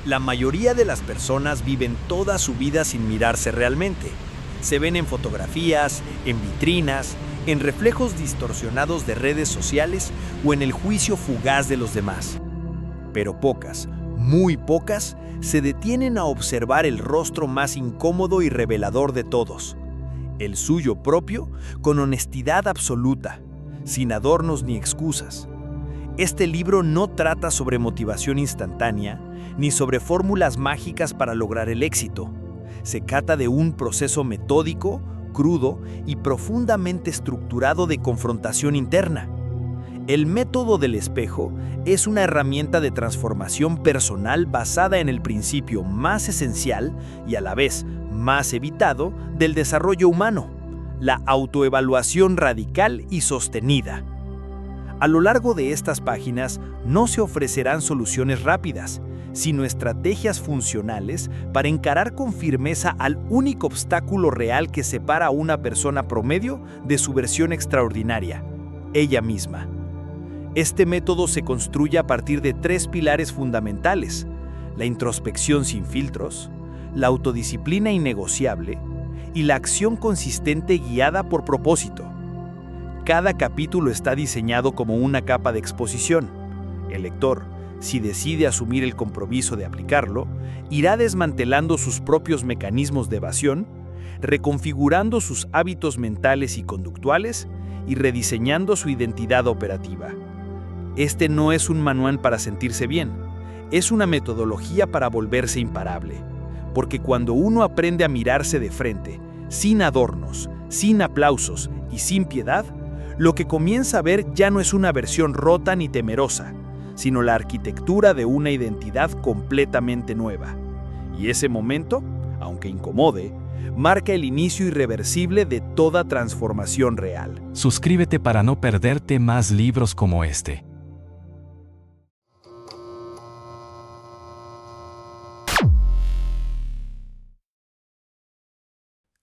La mayoría de las personas viven toda su vida sin mirarse realmente. Se ven en fotografías, en vitrinas, en reflejos distorsionados de redes sociales o en el juicio fugaz de los demás. Pero pocas, muy pocas, se detienen a observar el rostro más incómodo y revelador de todos, el suyo propio, con honestidad absoluta, sin adornos ni excusas. Este libro no trata sobre motivación instantánea, ni sobre fórmulas mágicas para lograr el éxito. Se trata de un proceso metódico, crudo y profundamente estructurado de confrontación interna. El método del espejo es una herramienta de transformación personal basada en el principio más esencial y a la vez más evitado del desarrollo humano, la autoevaluación radical y sostenida. A lo largo de estas páginas no se ofrecerán soluciones rápidas, sino estrategias funcionales para encarar con firmeza al único obstáculo real que separa a una persona promedio de su versión extraordinaria, ella misma. Este método se construye a partir de 3 pilares fundamentales: la introspección sin filtros, la autodisciplina innegociable y la acción consistente guiada por propósito. Cada capítulo está diseñado como una capa de exposición. El lector, si decide asumir el compromiso de aplicarlo, irá desmantelando sus propios mecanismos de evasión, reconfigurando sus hábitos mentales y conductuales y rediseñando su identidad operativa. Este no es un manual para sentirse bien, es una metodología para volverse imparable, porque cuando uno aprende a mirarse de frente, sin adornos, sin aplausos y sin piedad, lo que comienza a ver ya no es una versión rota ni temerosa, sino la arquitectura de una identidad completamente nueva. Y ese momento, aunque incomode, marca el inicio irreversible de toda transformación real. Suscríbete para no perderte más libros como este.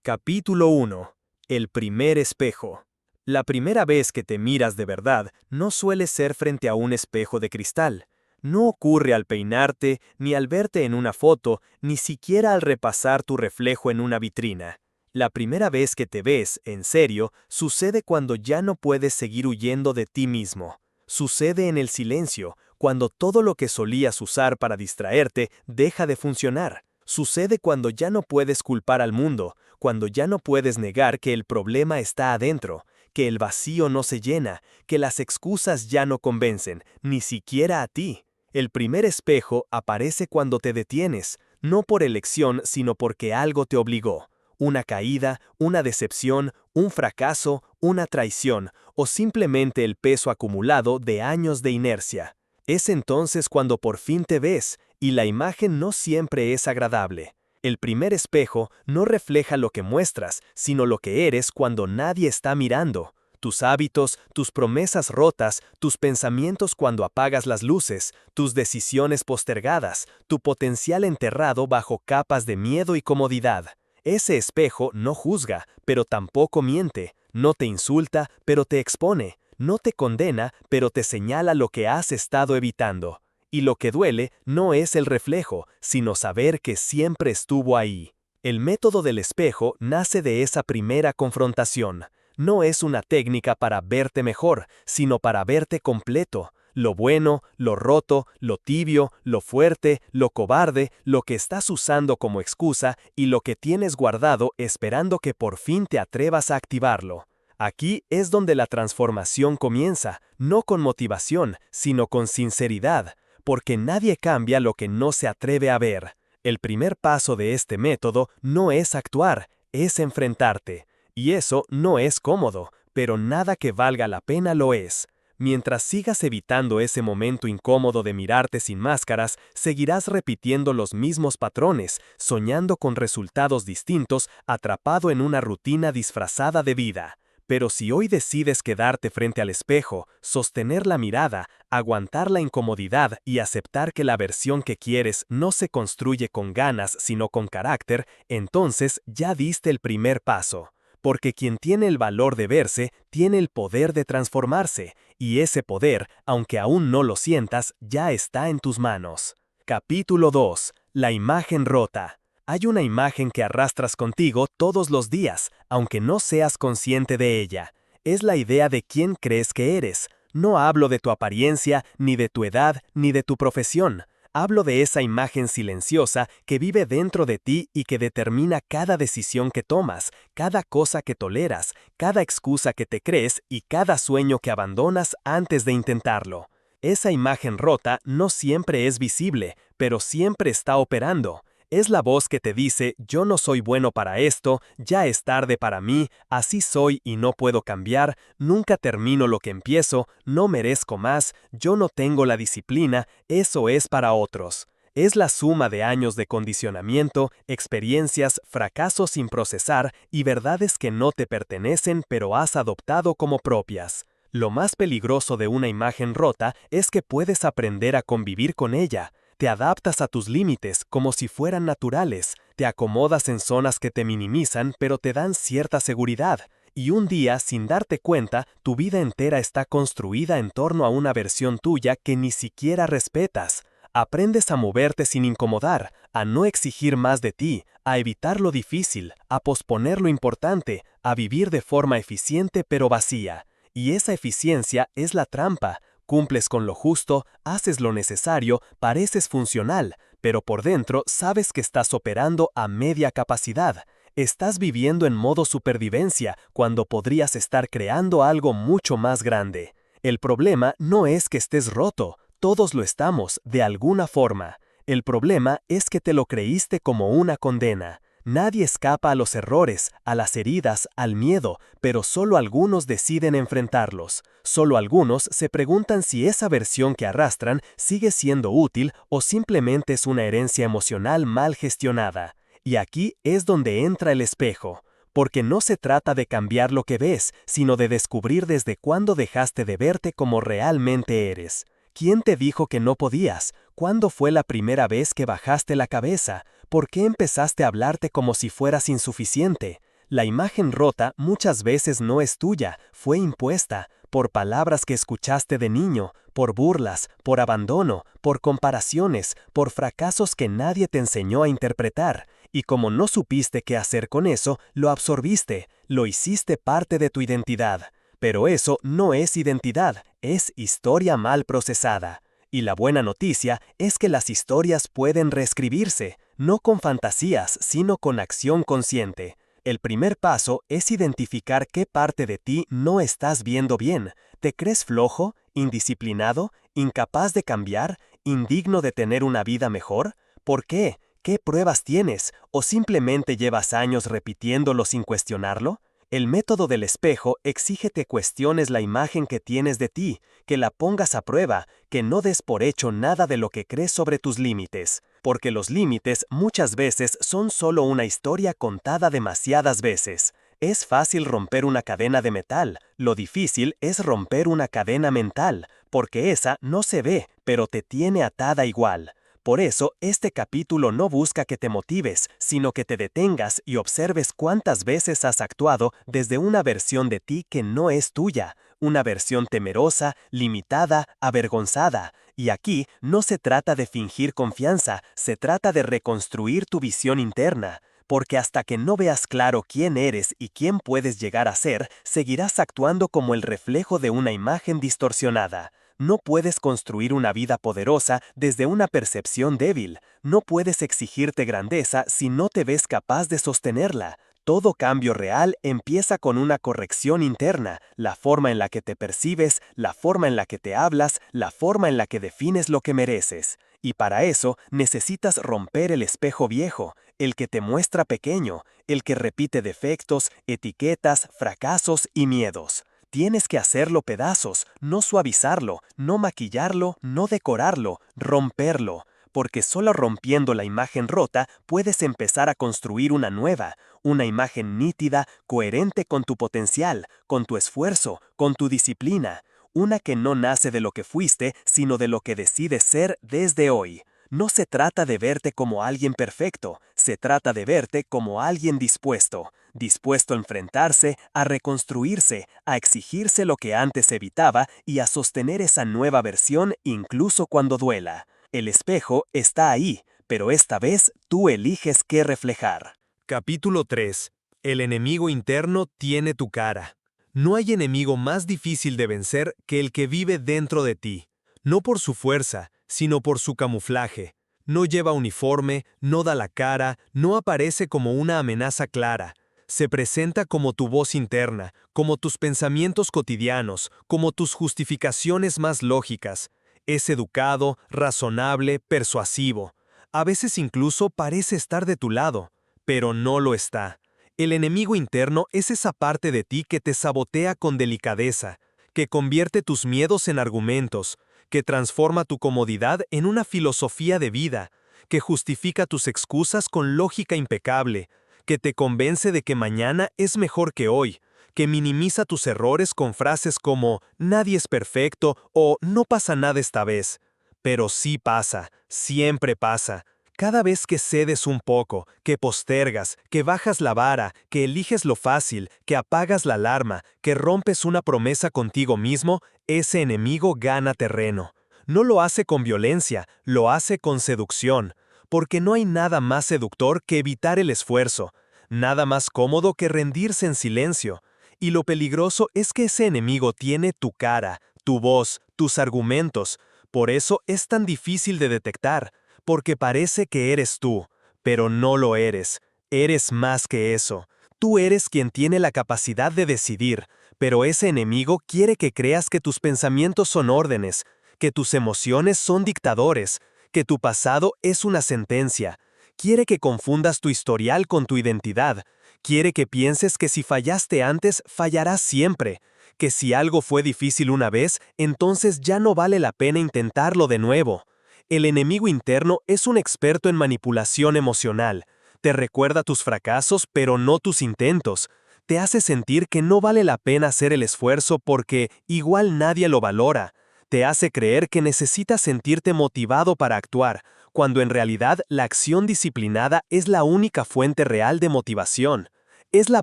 Capítulo 1. El primer espejo. La primera vez que te miras de verdad no suele ser frente a un espejo de cristal. No ocurre al peinarte, ni al verte en una foto, ni siquiera al repasar tu reflejo en una vitrina. La primera vez que te ves, en serio, sucede cuando ya no puedes seguir huyendo de ti mismo. Sucede en el silencio, cuando todo lo que solías usar para distraerte deja de funcionar. Sucede cuando ya no puedes culpar al mundo, cuando ya no puedes negar que el problema está adentro, que el vacío no se llena, que las excusas ya no convencen, ni siquiera a ti. El primer espejo aparece cuando te detienes, no por elección, sino porque algo te obligó. Una caída, una decepción, un fracaso, una traición, o simplemente el peso acumulado de años de inercia. Es entonces cuando por fin te ves, y la imagen no siempre es agradable. El primer espejo no refleja lo que muestras, sino lo que eres cuando nadie está mirando. Tus hábitos, tus promesas rotas, tus pensamientos cuando apagas las luces, tus decisiones postergadas, tu potencial enterrado bajo capas de miedo y comodidad. Ese espejo no juzga, pero tampoco miente, no te insulta, pero te expone, no te condena, pero te señala lo que has estado evitando. Y lo que duele no es el reflejo, sino saber que siempre estuvo ahí. El método del espejo nace de esa primera confrontación. No es una técnica para verte mejor, sino para verte completo. Lo bueno, lo roto, lo tibio, lo fuerte, lo cobarde, lo que estás usando como excusa y lo que tienes guardado esperando que por fin te atrevas a activarlo. Aquí es donde la transformación comienza, no con motivación, sino con sinceridad. Porque nadie cambia lo que no se atreve a ver. El primer paso de este método no es actuar, es enfrentarte. Y eso no es cómodo, pero nada que valga la pena lo es. Mientras sigas evitando ese momento incómodo de mirarte sin máscaras, seguirás repitiendo los mismos patrones, soñando con resultados distintos, atrapado en una rutina disfrazada de vida. Pero si hoy decides quedarte frente al espejo, sostener la mirada, aguantar la incomodidad y aceptar que la versión que quieres no se construye con ganas sino con carácter, entonces ya diste el primer paso. Porque quien tiene el valor de verse, tiene el poder de transformarse, y ese poder, aunque aún no lo sientas, ya está en tus manos. Capítulo 2. La imagen rota. Hay una imagen que arrastras contigo todos los días, aunque no seas consciente de ella. Es la idea de quién crees que eres. No hablo de tu apariencia, ni de tu edad, ni de tu profesión. Hablo de esa imagen silenciosa que vive dentro de ti y que determina cada decisión que tomas, cada cosa que toleras, cada excusa que te crees y cada sueño que abandonas antes de intentarlo. Esa imagen rota no siempre es visible, pero siempre está operando. Es la voz que te dice, yo no soy bueno para esto, ya es tarde para mí, así soy y no puedo cambiar, nunca termino lo que empiezo, no merezco más, yo no tengo la disciplina, eso es para otros. Es la suma de años de condicionamiento, experiencias, fracasos sin procesar y verdades que no te pertenecen pero has adoptado como propias. Lo más peligroso de una imagen rota es que puedes aprender a convivir con ella. Te adaptas a tus límites como si fueran naturales, te acomodas en zonas que te minimizan pero te dan cierta seguridad, y un día, sin darte cuenta, tu vida entera está construida en torno a una versión tuya que ni siquiera respetas. Aprendes a moverte sin incomodar, a no exigir más de ti, a evitar lo difícil, a posponer lo importante, a vivir de forma eficiente pero vacía. Y esa eficiencia es la trampa. Cumples con lo justo, haces lo necesario, pareces funcional, pero por dentro sabes que estás operando a media capacidad. Estás viviendo en modo supervivencia cuando podrías estar creando algo mucho más grande. El problema no es que estés roto, todos lo estamos, de alguna forma. El problema es que te lo creíste como una condena. Nadie escapa a los errores, a las heridas, al miedo, pero solo algunos deciden enfrentarlos. Solo algunos se preguntan si esa versión que arrastran sigue siendo útil o simplemente es una herencia emocional mal gestionada. Y aquí es donde entra el espejo. Porque no se trata de cambiar lo que ves, sino de descubrir desde cuándo dejaste de verte como realmente eres. ¿Quién te dijo que no podías? ¿Cuándo fue la primera vez que bajaste la cabeza? ¿Por qué empezaste a hablarte como si fueras insuficiente? La imagen rota muchas veces no es tuya, fue impuesta, por palabras que escuchaste de niño, por burlas, por abandono, por comparaciones, por fracasos que nadie te enseñó a interpretar. Y como no supiste qué hacer con eso, lo absorbiste, lo hiciste parte de tu identidad. Pero eso no es identidad, es historia mal procesada. Y la buena noticia es que las historias pueden reescribirse, no con fantasías, sino con acción consciente. El primer paso es identificar qué parte de ti no estás viendo bien. ¿Te crees flojo, indisciplinado, incapaz de cambiar, indigno de tener una vida mejor? ¿Por qué? ¿Qué pruebas tienes? ¿O simplemente llevas años repitiéndolo sin cuestionarlo? El método del espejo exige que cuestiones la imagen que tienes de ti, que la pongas a prueba, que no des por hecho nada de lo que crees sobre tus límites, porque los límites muchas veces son solo una historia contada demasiadas veces. Es fácil romper una cadena de metal, lo difícil es romper una cadena mental, porque esa no se ve, pero te tiene atada igual. Por eso, este capítulo no busca que te motives, sino que te detengas y observes cuántas veces has actuado desde una versión de ti que no es tuya, una versión temerosa, limitada, avergonzada. Y aquí no se trata de fingir confianza, se trata de reconstruir tu visión interna. Porque hasta que no veas claro quién eres y quién puedes llegar a ser, seguirás actuando como el reflejo de una imagen distorsionada. No puedes construir una vida poderosa desde una percepción débil. No puedes exigirte grandeza si no te ves capaz de sostenerla. Todo cambio real empieza con una corrección interna, la forma en la que te percibes, la forma en la que te hablas, la forma en la que defines lo que mereces. Y para eso necesitas romper el espejo viejo, el que te muestra pequeño, el que repite defectos, etiquetas, fracasos y miedos. Tienes que hacerlo pedazos, no suavizarlo, no maquillarlo, no decorarlo, romperlo. Porque solo rompiendo la imagen rota puedes empezar a construir una nueva, una imagen nítida, coherente con tu potencial, con tu esfuerzo, con tu disciplina. Una que no nace de lo que fuiste, sino de lo que decides ser desde hoy. No se trata de verte como alguien perfecto, se trata de verte como alguien dispuesto. Dispuesto a enfrentarse, a reconstruirse, a exigirse lo que antes evitaba y a sostener esa nueva versión incluso cuando duela. El espejo está ahí, pero esta vez tú eliges qué reflejar. Capítulo 3. El enemigo interno tiene tu cara. No hay enemigo más difícil de vencer que el que vive dentro de ti. No por su fuerza, sino por su camuflaje. No lleva uniforme, no da la cara, no aparece como una amenaza clara. Se presenta como tu voz interna, como tus pensamientos cotidianos, como tus justificaciones más lógicas. Es educado, razonable, persuasivo. A veces incluso parece estar de tu lado, pero no lo está. El enemigo interno es esa parte de ti que te sabotea con delicadeza, que convierte tus miedos en argumentos, que transforma tu comodidad en una filosofía de vida, que justifica tus excusas con lógica impecable, que te convence de que mañana es mejor que hoy, que minimiza tus errores con frases como «nadie es perfecto» o «no pasa nada esta vez». Pero sí pasa, siempre pasa. Cada vez que cedes un poco, que postergas, que bajas la vara, que eliges lo fácil, que apagas la alarma, que rompes una promesa contigo mismo, ese enemigo gana terreno. No lo hace con violencia, lo hace con seducción, porque no hay nada más seductor que evitar el esfuerzo, nada más cómodo que rendirse en silencio. Y lo peligroso es que ese enemigo tiene tu cara, tu voz, tus argumentos. Por eso es tan difícil de detectar, porque parece que eres tú, pero no lo eres. Eres más que eso. Tú eres quien tiene la capacidad de decidir, pero ese enemigo quiere que creas que tus pensamientos son órdenes, que tus emociones son dictadores, que tu pasado es una sentencia. Quiere que confundas tu historial con tu identidad. Quiere que pienses que si fallaste antes, fallarás siempre. Que si algo fue difícil una vez, entonces ya no vale la pena intentarlo de nuevo. El enemigo interno es un experto en manipulación emocional. Te recuerda tus fracasos, pero no tus intentos. Te hace sentir que no vale la pena hacer el esfuerzo porque igual nadie lo valora. Te hace creer que necesitas sentirte motivado para actuar, cuando en realidad la acción disciplinada es la única fuente real de motivación. Es la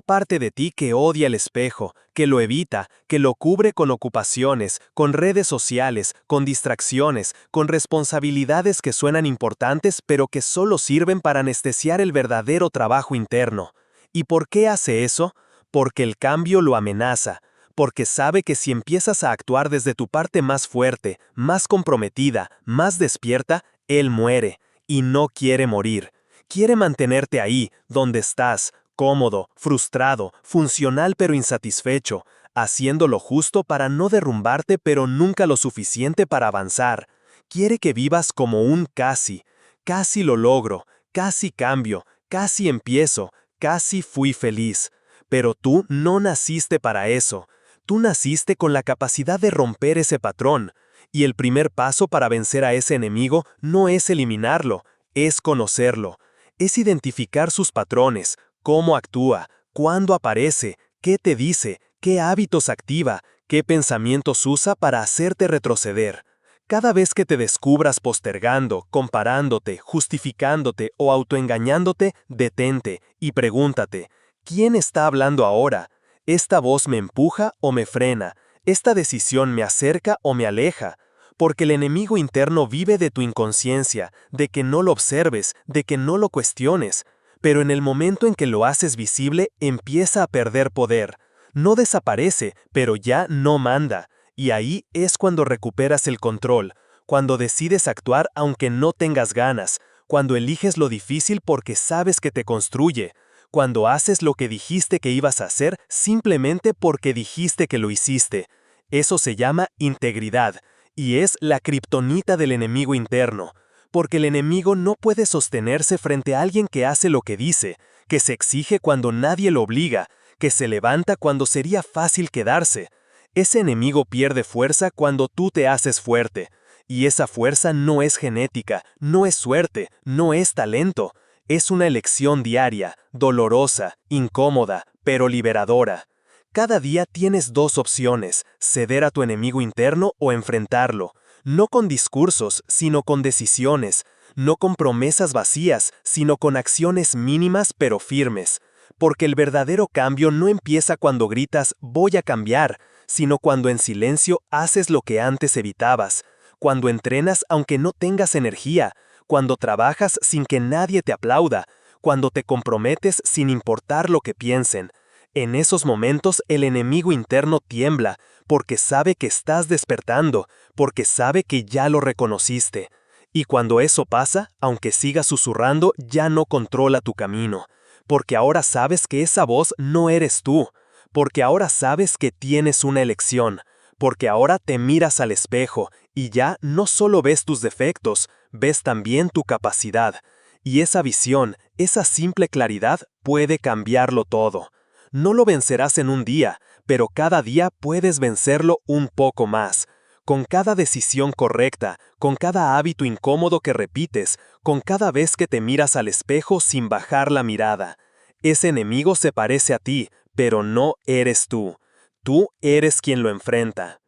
parte de ti que odia el espejo, que lo evita, que lo cubre con ocupaciones, con redes sociales, con distracciones, con responsabilidades que suenan importantes pero que solo sirven para anestesiar el verdadero trabajo interno. ¿Y por qué hace eso? Porque el cambio lo amenaza, porque sabe que si empiezas a actuar desde tu parte más fuerte, más comprometida, más despierta, él muere, y no quiere morir. Quiere mantenerte ahí, donde estás, cómodo, frustrado, funcional pero insatisfecho, haciendo lo justo para no derrumbarte pero nunca lo suficiente para avanzar. Quiere que vivas como un casi. Casi lo logro, casi cambio, casi empiezo, casi fui feliz. Pero tú no naciste para eso. Tú naciste con la capacidad de romper ese patrón. Y el primer paso para vencer a ese enemigo no es eliminarlo, es conocerlo. Es identificar sus patrones, cómo actúa, cuándo aparece, qué te dice, qué hábitos activa, qué pensamientos usa para hacerte retroceder. Cada vez que te descubras postergando, comparándote, justificándote o autoengañándote, detente y pregúntate, ¿quién está hablando ahora? ¿Esta voz me empuja o me frena? ¿Esta decisión me acerca o me aleja? Porque el enemigo interno vive de tu inconsciencia, de que no lo observes, de que no lo cuestiones. Pero en el momento en que lo haces visible, empieza a perder poder. No desaparece, pero ya no manda. Y ahí es cuando recuperas el control, cuando decides actuar aunque no tengas ganas, cuando eliges lo difícil porque sabes que te construye, cuando haces lo que dijiste que ibas a hacer simplemente porque dijiste que lo hiciste. Eso se llama integridad, y es la kriptonita del enemigo interno. Porque el enemigo no puede sostenerse frente a alguien que hace lo que dice, que se exige cuando nadie lo obliga, que se levanta cuando sería fácil quedarse. Ese enemigo pierde fuerza cuando tú te haces fuerte. Y esa fuerza no es genética, no es suerte, no es talento. Es una elección diaria, dolorosa, incómoda, pero liberadora. Cada día tienes dos opciones, ceder a tu enemigo interno o enfrentarlo. No con discursos, sino con decisiones. No con promesas vacías, sino con acciones mínimas pero firmes. Porque el verdadero cambio no empieza cuando gritas «voy a cambiar», sino cuando en silencio haces lo que antes evitabas. cuando entrenas aunque no tengas energía, cuando trabajas sin que nadie te aplauda, cuando te comprometes sin importar lo que piensen. En esos momentos el enemigo interno tiembla, porque sabe que estás despertando, porque sabe que ya lo reconociste. Y cuando eso pasa, aunque sigas susurrando, ya no controla tu camino, porque ahora sabes que esa voz no eres tú, porque ahora sabes que tienes una elección, porque ahora te miras al espejo y ya no solo ves tus defectos, ves también tu capacidad. Y esa visión, esa simple claridad puede cambiarlo todo. No lo vencerás en un día, pero cada día puedes vencerlo un poco más. Con cada decisión correcta, con cada hábito incómodo que repites, con cada vez que te miras al espejo sin bajar la mirada. Ese enemigo se parece a ti, pero no eres tú. Tú eres quien lo enfrenta.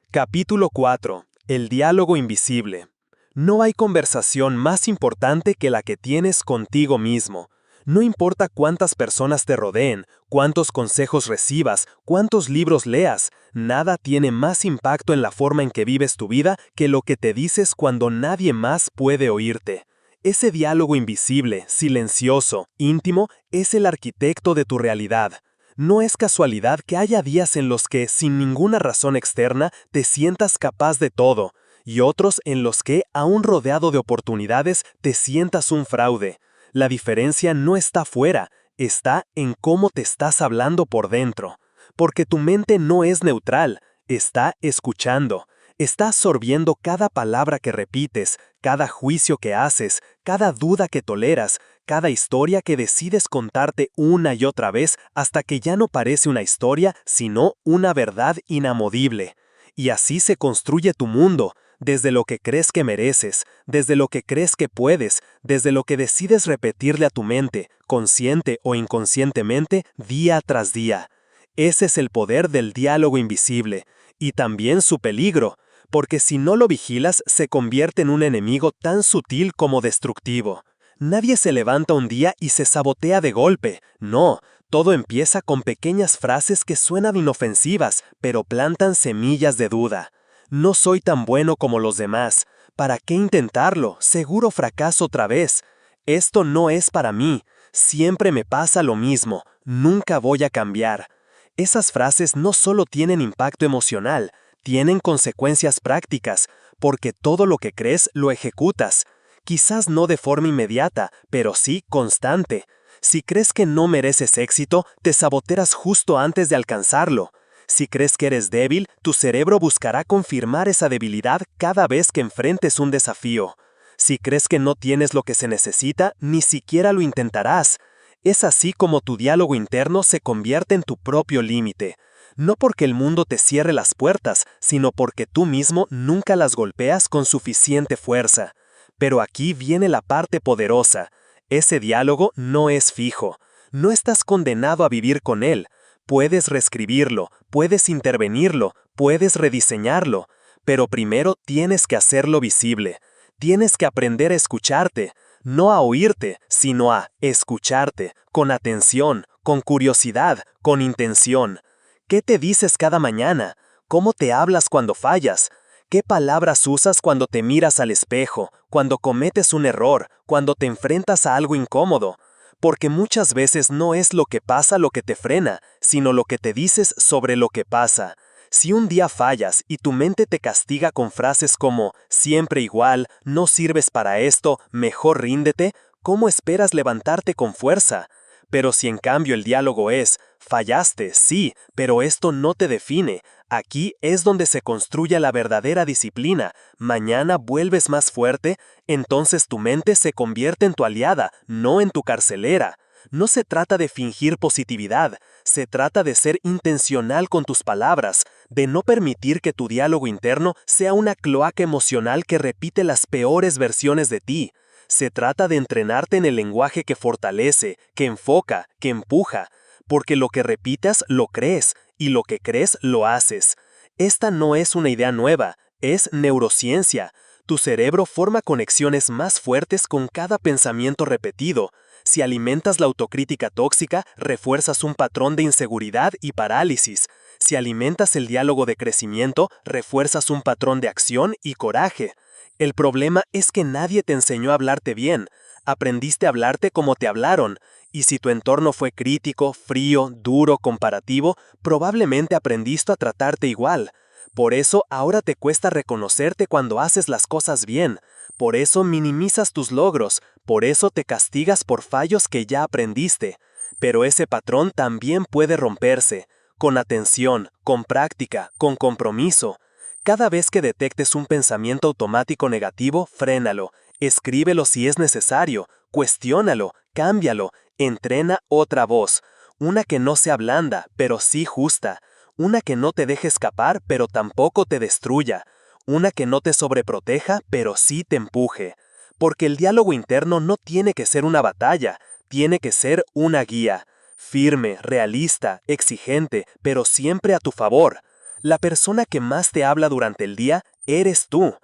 Capítulo 4. El diálogo invisible. No hay conversación más importante que la que tienes contigo mismo. No importa cuántas personas te rodeen, cuántos consejos recibas, cuántos libros leas, nada tiene más impacto en la forma en que vives tu vida que lo que te dices cuando nadie más puede oírte. Ese diálogo invisible, silencioso, íntimo, es el arquitecto de tu realidad. No es casualidad que haya días en los que, sin ninguna razón externa, te sientas capaz de todo, y otros en los que, aún rodeado de oportunidades, te sientas un fraude. La diferencia no está fuera, está en cómo te estás hablando por dentro. Porque tu mente no es neutral, está escuchando, está absorbiendo cada palabra que repites, cada juicio que haces, cada duda que toleras, cada historia que decides contarte una y otra vez hasta que ya no parece una historia, sino una verdad inamovible. Y así se construye tu mundo, desde lo que crees que mereces, desde lo que crees que puedes, desde lo que decides repetirle a tu mente, consciente o inconscientemente, día tras día. Ese es el poder del diálogo invisible, y también su peligro, porque si no lo vigilas se convierte en un enemigo tan sutil como destructivo. Nadie se levanta un día y se sabotea de golpe, no. Todo empieza con pequeñas frases que suenan inofensivas, pero plantan semillas de duda. No soy tan bueno como los demás. ¿Para qué intentarlo? Seguro fracaso otra vez. Esto no es para mí. Siempre me pasa lo mismo. Nunca voy a cambiar. Esas frases no solo tienen impacto emocional, tienen consecuencias prácticas, porque todo lo que crees lo ejecutas. Quizás no de forma inmediata, pero sí constante. Si crees que no mereces éxito, te saboteas justo antes de alcanzarlo. Si crees que eres débil, tu cerebro buscará confirmar esa debilidad cada vez que enfrentes un desafío. Si crees que no tienes lo que se necesita, ni siquiera lo intentarás. Es así como tu diálogo interno se convierte en tu propio límite. No porque el mundo te cierre las puertas, sino porque tú mismo nunca las golpeas con suficiente fuerza. Pero aquí viene la parte poderosa. Ese diálogo no es fijo. No estás condenado a vivir con él. Puedes reescribirlo, puedes intervenirlo, puedes rediseñarlo, pero primero tienes que hacerlo visible. Tienes que aprender a escucharte, no a oírte, sino a escucharte, con atención, con curiosidad, con intención. ¿Qué te dices cada mañana? ¿Cómo te hablas cuando fallas? ¿Qué palabras usas cuando te miras al espejo, cuando cometes un error, cuando te enfrentas a algo incómodo? Porque muchas veces no es lo que pasa lo que te frena, sino lo que te dices sobre lo que pasa. Si un día fallas y tu mente te castiga con frases como siempre igual, no sirves para esto, mejor ríndete, ¿cómo esperas levantarte con fuerza? Pero si en cambio el diálogo es fallaste, sí, pero esto no te define. Aquí es donde se construye la verdadera disciplina. Mañana vuelves más fuerte, entonces tu mente se convierte en tu aliada, no en tu carcelera. No se trata de fingir positividad, se trata de ser intencional con tus palabras, de no permitir que tu diálogo interno sea una cloaca emocional que repite las peores versiones de ti. Se trata de entrenarte en el lenguaje que fortalece, que enfoca, que empuja, porque lo que repitas lo crees, y lo que crees lo haces. Esta no es una idea nueva, es neurociencia. Tu cerebro forma conexiones más fuertes con cada pensamiento repetido. Si alimentas la autocrítica tóxica, refuerzas un patrón de inseguridad y parálisis. Si alimentas el diálogo de crecimiento, refuerzas un patrón de acción y coraje. El problema es que nadie te enseñó a hablarte bien. Aprendiste a hablarte como te hablaron. Y si tu entorno fue crítico, frío, duro, comparativo, probablemente aprendiste a tratarte igual. Por eso ahora te cuesta reconocerte cuando haces las cosas bien. Por eso minimizas tus logros. Por eso te castigas por fallos que ya aprendiste. Pero ese patrón también puede romperse. Con atención, con práctica, con compromiso. Cada vez que detectes un pensamiento automático negativo, frénalo. Escríbelo si es necesario. Cuestiónalo, cámbialo. Entrena otra voz. Una que no sea blanda, pero sí justa. Una que no te deje escapar, pero tampoco te destruya. Una que no te sobreproteja, pero sí te empuje. Porque el diálogo interno no tiene que ser una batalla, tiene que ser una guía. Firme, realista, exigente, pero siempre a tu favor. La persona que más te habla durante el día eres tú.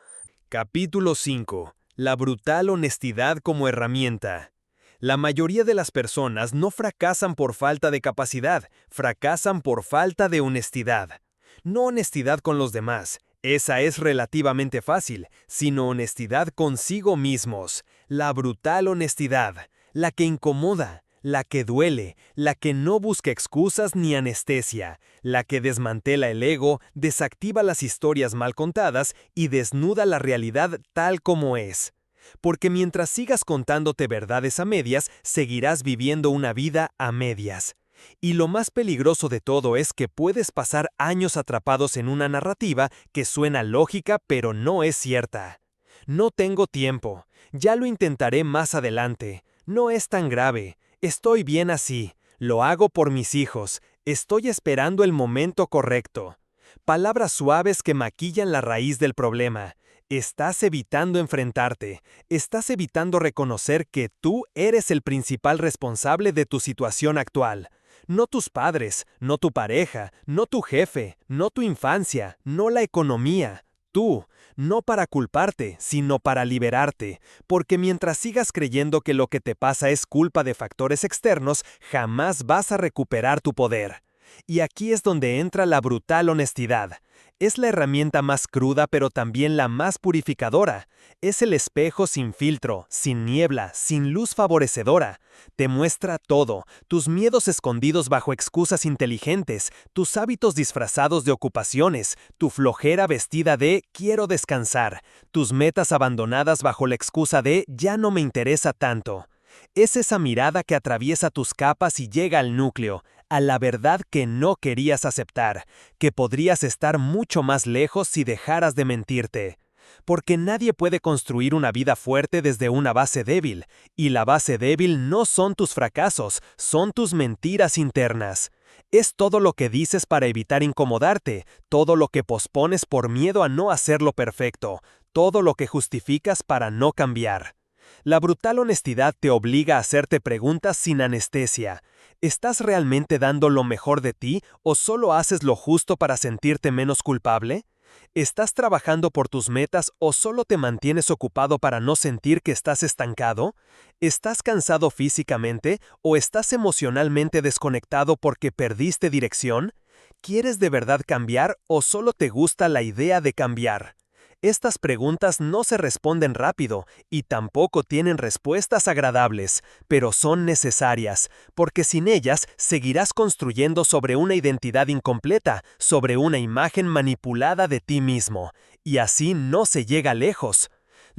Capítulo 5. La brutal honestidad como herramienta. La mayoría de las personas no fracasan por falta de capacidad, fracasan por falta de honestidad. No honestidad con los demás, esa es relativamente fácil, sino honestidad consigo mismos. La brutal honestidad, la que incomoda, la que duele, la que no busca excusas ni anestesia, la que desmantela el ego, desactiva las historias mal contadas y desnuda la realidad tal como es. Porque mientras sigas contándote verdades a medias, seguirás viviendo una vida a medias. Y lo más peligroso de todo es que puedes pasar años atrapados en una narrativa que suena lógica pero no es cierta. No tengo tiempo, ya lo intentaré más adelante, no es tan grave, estoy bien así, lo hago por mis hijos, estoy esperando el momento correcto. Palabras suaves que maquillan la raíz del problema. Estás evitando enfrentarte, estás evitando reconocer que tú eres el principal responsable de tu situación actual. No tus padres, no tu pareja, no tu jefe, no tu infancia, no la economía. Tú, no para culparte, sino para liberarte, porque mientras sigas creyendo que lo que te pasa es culpa de factores externos, jamás vas a recuperar tu poder. Y aquí es donde entra la brutal honestidad. Es la herramienta más cruda pero también la más purificadora. Es el espejo sin filtro, sin niebla, sin luz favorecedora. Te muestra todo, tus miedos escondidos bajo excusas inteligentes, tus hábitos disfrazados de ocupaciones, tu flojera vestida de quiero descansar, tus metas abandonadas bajo la excusa de ya no me interesa tanto. Es esa mirada que atraviesa tus capas y llega al núcleo, a la verdad que no querías aceptar, que podrías estar mucho más lejos si dejaras de mentirte. Porque nadie puede construir una vida fuerte desde una base débil, y la base débil no son tus fracasos, son tus mentiras internas. Es todo lo que dices para evitar incomodarte, todo lo que pospones por miedo a no hacerlo perfecto, todo lo que justificas para no cambiar. La brutal honestidad te obliga a hacerte preguntas sin anestesia. ¿Estás realmente dando lo mejor de ti o solo haces lo justo para sentirte menos culpable? ¿Estás trabajando por tus metas o solo te mantienes ocupado para no sentir que estás estancado? ¿Estás cansado físicamente o estás emocionalmente desconectado porque perdiste dirección? ¿Quieres de verdad cambiar o solo te gusta la idea de cambiar? Estas preguntas no se responden rápido y tampoco tienen respuestas agradables, pero son necesarias, porque sin ellas seguirás construyendo sobre una identidad incompleta, sobre una imagen manipulada de ti mismo, y así no se llega lejos.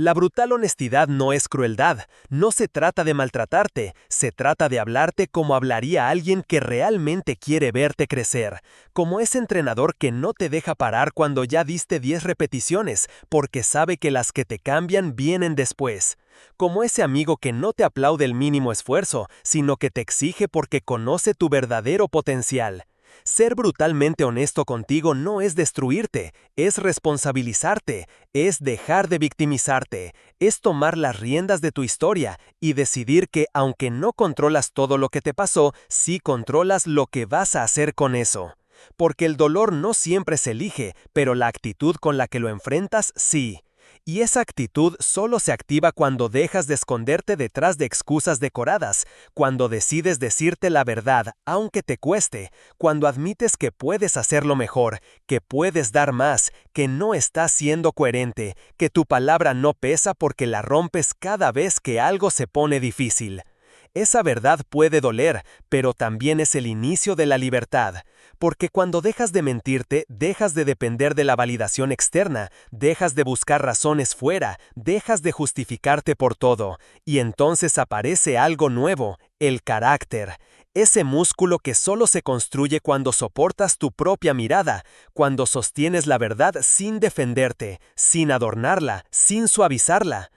La brutal honestidad no es crueldad, no se trata de maltratarte, se trata de hablarte como hablaría alguien que realmente quiere verte crecer, como ese entrenador que no te deja parar cuando ya diste 10 repeticiones, porque sabe que las que te cambian vienen después, como ese amigo que no te aplaude el mínimo esfuerzo, sino que te exige porque conoce tu verdadero potencial. Ser brutalmente honesto contigo no es destruirte, es responsabilizarte, es dejar de victimizarte, es tomar las riendas de tu historia y decidir que aunque no controlas todo lo que te pasó, sí controlas lo que vas a hacer con eso. Porque el dolor no siempre se elige, pero la actitud con la que lo enfrentas sí. Y esa actitud solo se activa cuando dejas de esconderte detrás de excusas decoradas, cuando decides decirte la verdad, aunque te cueste, cuando admites que puedes hacerlo mejor, que puedes dar más, que no estás siendo coherente, que tu palabra no pesa porque la rompes cada vez que algo se pone difícil. Esa verdad puede doler, pero también es el inicio de la libertad, porque cuando dejas de mentirte, dejas de depender de la validación externa, dejas de buscar razones fuera, dejas de justificarte por todo, y entonces aparece algo nuevo, el carácter. Ese músculo que solo se construye cuando soportas tu propia mirada, cuando sostienes la verdad sin defenderte, sin adornarla, sin suavizarla.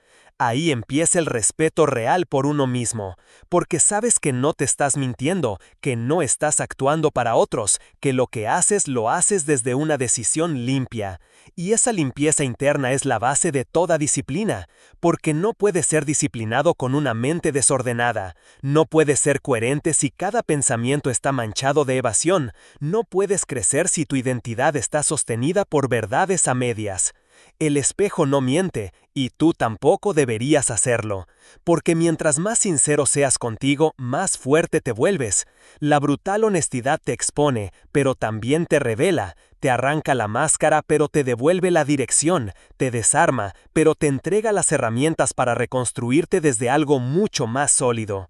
Ahí empieza el respeto real por uno mismo, porque sabes que no te estás mintiendo, que no estás actuando para otros, que lo que haces lo haces desde una decisión limpia. Y esa limpieza interna es la base de toda disciplina, porque no puedes ser disciplinado con una mente desordenada, no puedes ser coherente si cada pensamiento está manchado de evasión, no puedes crecer si tu identidad está sostenida por verdades a medias. El espejo no miente, y tú tampoco deberías hacerlo, porque mientras más sincero seas contigo, más fuerte te vuelves. La brutal honestidad te expone, pero también te revela, te arranca la máscara, pero te devuelve la dirección, te desarma, pero te entrega las herramientas para reconstruirte desde algo mucho más sólido.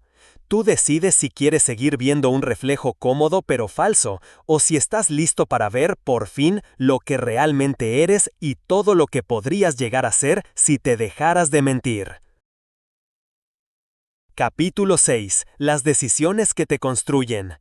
Tú decides si quieres seguir viendo un reflejo cómodo pero falso, o si estás listo para ver, por fin, lo que realmente eres y todo lo que podrías llegar a ser si te dejaras de mentir. Capítulo 6. Las decisiones que te construyen.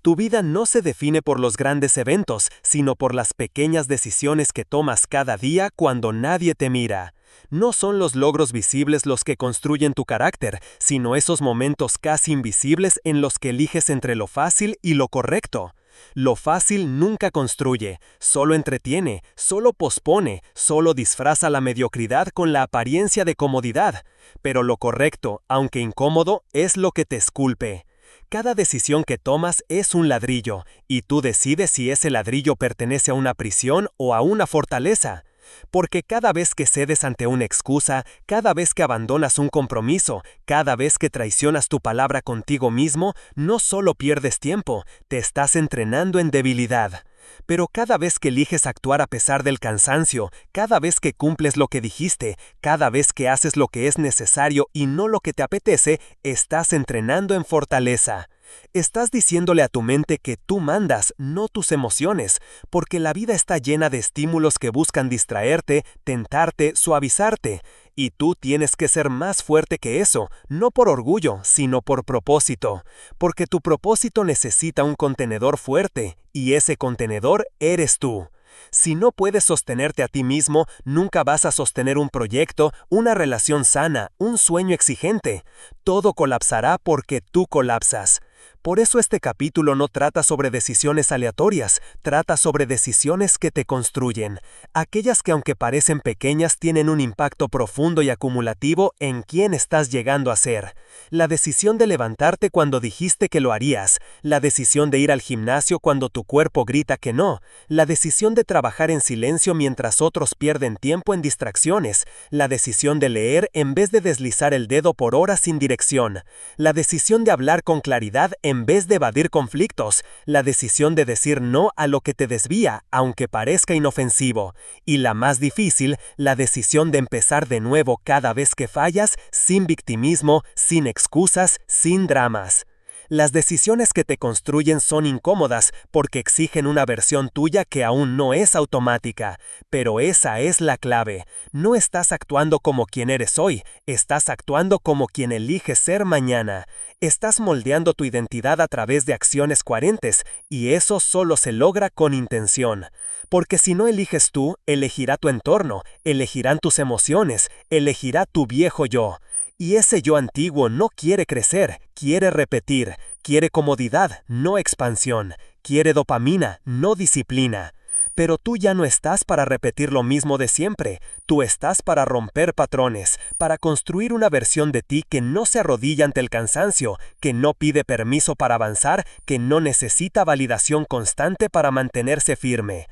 Tu vida no se define por los grandes eventos, sino por las pequeñas decisiones que tomas cada día cuando nadie te mira. No son los logros visibles los que construyen tu carácter, sino esos momentos casi invisibles en los que eliges entre lo fácil y lo correcto. Lo fácil nunca construye, solo entretiene, solo pospone, solo disfraza la mediocridad con la apariencia de comodidad. Pero lo correcto, aunque incómodo, es lo que te esculpe. Cada decisión que tomas es un ladrillo, y tú decides si ese ladrillo pertenece a una prisión o a una fortaleza. Porque cada vez que cedes ante una excusa, cada vez que abandonas un compromiso, cada vez que traicionas tu palabra contigo mismo, no solo pierdes tiempo, te estás entrenando en debilidad. Pero cada vez que eliges actuar a pesar del cansancio, cada vez que cumples lo que dijiste, cada vez que haces lo que es necesario y no lo que te apetece, estás entrenando en fortaleza. Estás diciéndole a tu mente que tú mandas, no tus emociones, porque la vida está llena de estímulos que buscan distraerte, tentarte, suavizarte. Y tú tienes que ser más fuerte que eso, no por orgullo, sino por propósito. Porque tu propósito necesita un contenedor fuerte, y ese contenedor eres tú. Si no puedes sostenerte a ti mismo, nunca vas a sostener un proyecto, una relación sana, un sueño exigente. Todo colapsará porque tú colapsas. Por eso este capítulo no trata sobre decisiones aleatorias, trata sobre decisiones que te construyen, aquellas que aunque parecen pequeñas tienen un impacto profundo y acumulativo en quién estás llegando a ser. La decisión de levantarte cuando dijiste que lo harías, la decisión de ir al gimnasio cuando tu cuerpo grita que no, la decisión de trabajar en silencio mientras otros pierden tiempo en distracciones, la decisión de leer en vez de deslizar el dedo por horas sin dirección, la decisión de hablar con claridad en vez de evadir conflictos, la decisión de decir no a lo que te desvía, aunque parezca inofensivo, y la más difícil, la decisión de empezar de nuevo cada vez que fallas, sin victimismo, sin excusas, sin dramas. Las decisiones que te construyen son incómodas porque exigen una versión tuya que aún no es automática, pero esa es la clave. No estás actuando como quien eres hoy, estás actuando como quien eliges ser mañana. Estás moldeando tu identidad a través de acciones coherentes, y eso solo se logra con intención. Porque si no eliges tú, elegirá tu entorno, elegirán tus emociones, elegirá tu viejo yo. Y ese yo antiguo no quiere crecer, quiere repetir, quiere comodidad, no expansión, quiere dopamina, no disciplina. Pero tú ya no estás para repetir lo mismo de siempre, tú estás para romper patrones, para construir una versión de ti que no se arrodilla ante el cansancio, que no pide permiso para avanzar, que no necesita validación constante para mantenerse firme.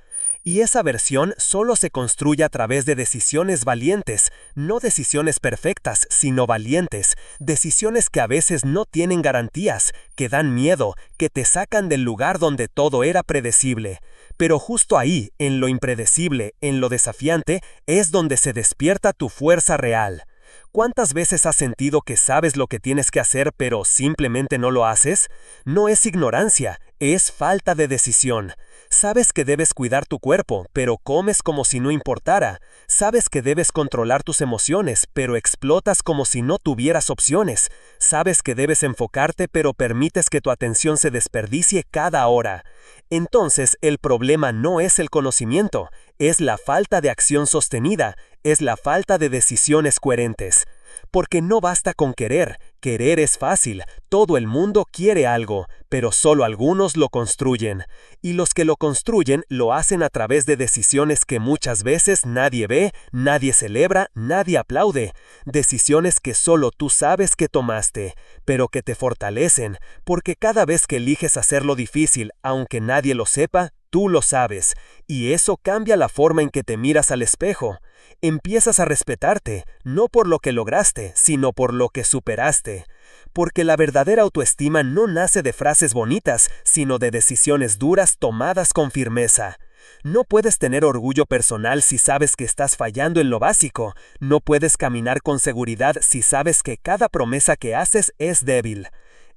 Y esa versión solo se construye a través de decisiones valientes, no decisiones perfectas, sino valientes, decisiones que a veces no tienen garantías, que dan miedo, que te sacan del lugar donde todo era predecible. Pero justo ahí, en lo impredecible, en lo desafiante, es donde se despierta tu fuerza real. ¿Cuántas veces has sentido que sabes lo que tienes que hacer pero simplemente no lo haces? No es ignorancia, es falta de decisión. Sabes que debes cuidar tu cuerpo, pero comes como si no importara. Sabes que debes controlar tus emociones, pero explotas como si no tuvieras opciones. Sabes que debes enfocarte, pero permites que tu atención se desperdicie cada hora. Entonces, el problema no es el conocimiento, es la falta de acción sostenida, es la falta de decisiones coherentes. Porque no basta con querer, querer es fácil, todo el mundo quiere algo, pero solo algunos lo construyen. Y los que lo construyen lo hacen a través de decisiones que muchas veces nadie ve, nadie celebra, nadie aplaude. Decisiones que solo tú sabes que tomaste, pero que te fortalecen, porque cada vez que eliges hacerlo difícil, aunque nadie lo sepa, tú lo sabes, y eso cambia la forma en que te miras al espejo. Empiezas a respetarte, no por lo que lograste, sino por lo que superaste. Porque la verdadera autoestima no nace de frases bonitas, sino de decisiones duras tomadas con firmeza. No puedes tener orgullo personal si sabes que estás fallando en lo básico. No puedes caminar con seguridad si sabes que cada promesa que haces es débil.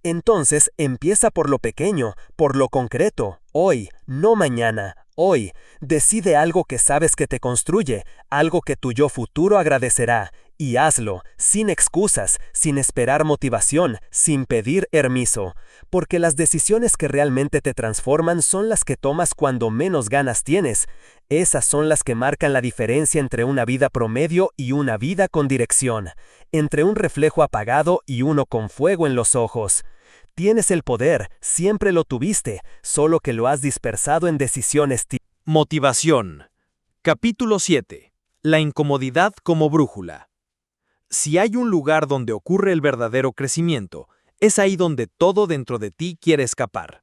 Entonces empieza por lo pequeño, por lo concreto, hoy, no mañana, hoy. Decide algo que sabes que te construye, algo que tu yo futuro agradecerá, y hazlo, sin excusas, sin esperar motivación, sin pedir permiso. Porque las decisiones que realmente te transforman son las que tomas cuando menos ganas tienes. Esas son las que marcan la diferencia entre una vida promedio y una vida con dirección, entre un reflejo apagado y uno con fuego en los ojos. Tienes el poder, siempre lo tuviste, solo que lo has dispersado en decisiones. Motivación. Capítulo 7. La incomodidad como brújula. Si hay un lugar donde ocurre el verdadero crecimiento, es ahí donde todo dentro de ti quiere escapar.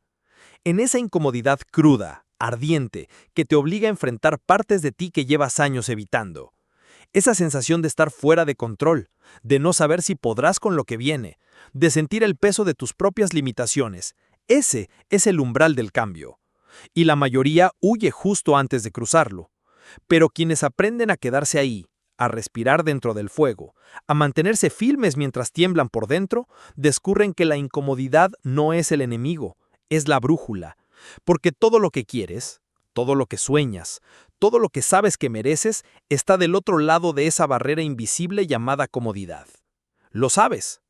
En esa incomodidad cruda, ardiente, que te obliga a enfrentar partes de ti que llevas años evitando. Esa sensación de estar fuera de control, de no saber si podrás con lo que viene, de sentir el peso de tus propias limitaciones. Ese es el umbral del cambio. Y la mayoría huye justo antes de cruzarlo. Pero quienes aprenden a quedarse ahí, a respirar dentro del fuego, a mantenerse firmes mientras tiemblan por dentro, descubren que la incomodidad no es el enemigo, es la brújula. Porque todo lo que quieres, todo lo que sueñas, todo lo que sabes que mereces, está del otro lado de esa barrera invisible llamada comodidad. Lo sabes,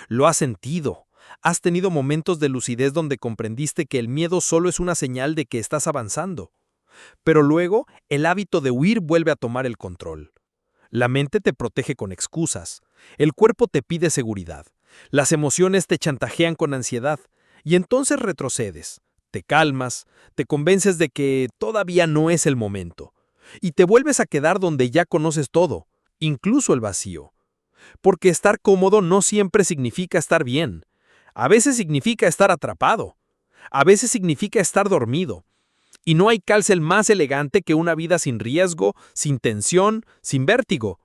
lo has sentido. Has tenido momentos de lucidez donde comprendiste que el miedo solo es una señal de que estás avanzando. Pero luego, el hábito de huir vuelve a tomar el control. La mente te protege con excusas. El cuerpo te pide seguridad. Las emociones te chantajean con ansiedad. Y entonces retrocedes. Te calmas, te convences de que todavía no es el momento. Y te vuelves a quedar donde ya conoces todo, incluso el vacío. Porque estar cómodo no siempre significa estar bien. A veces significa estar atrapado. A veces significa estar dormido. Y no hay cárcel más elegante que una vida sin riesgo, sin tensión, sin vértigo.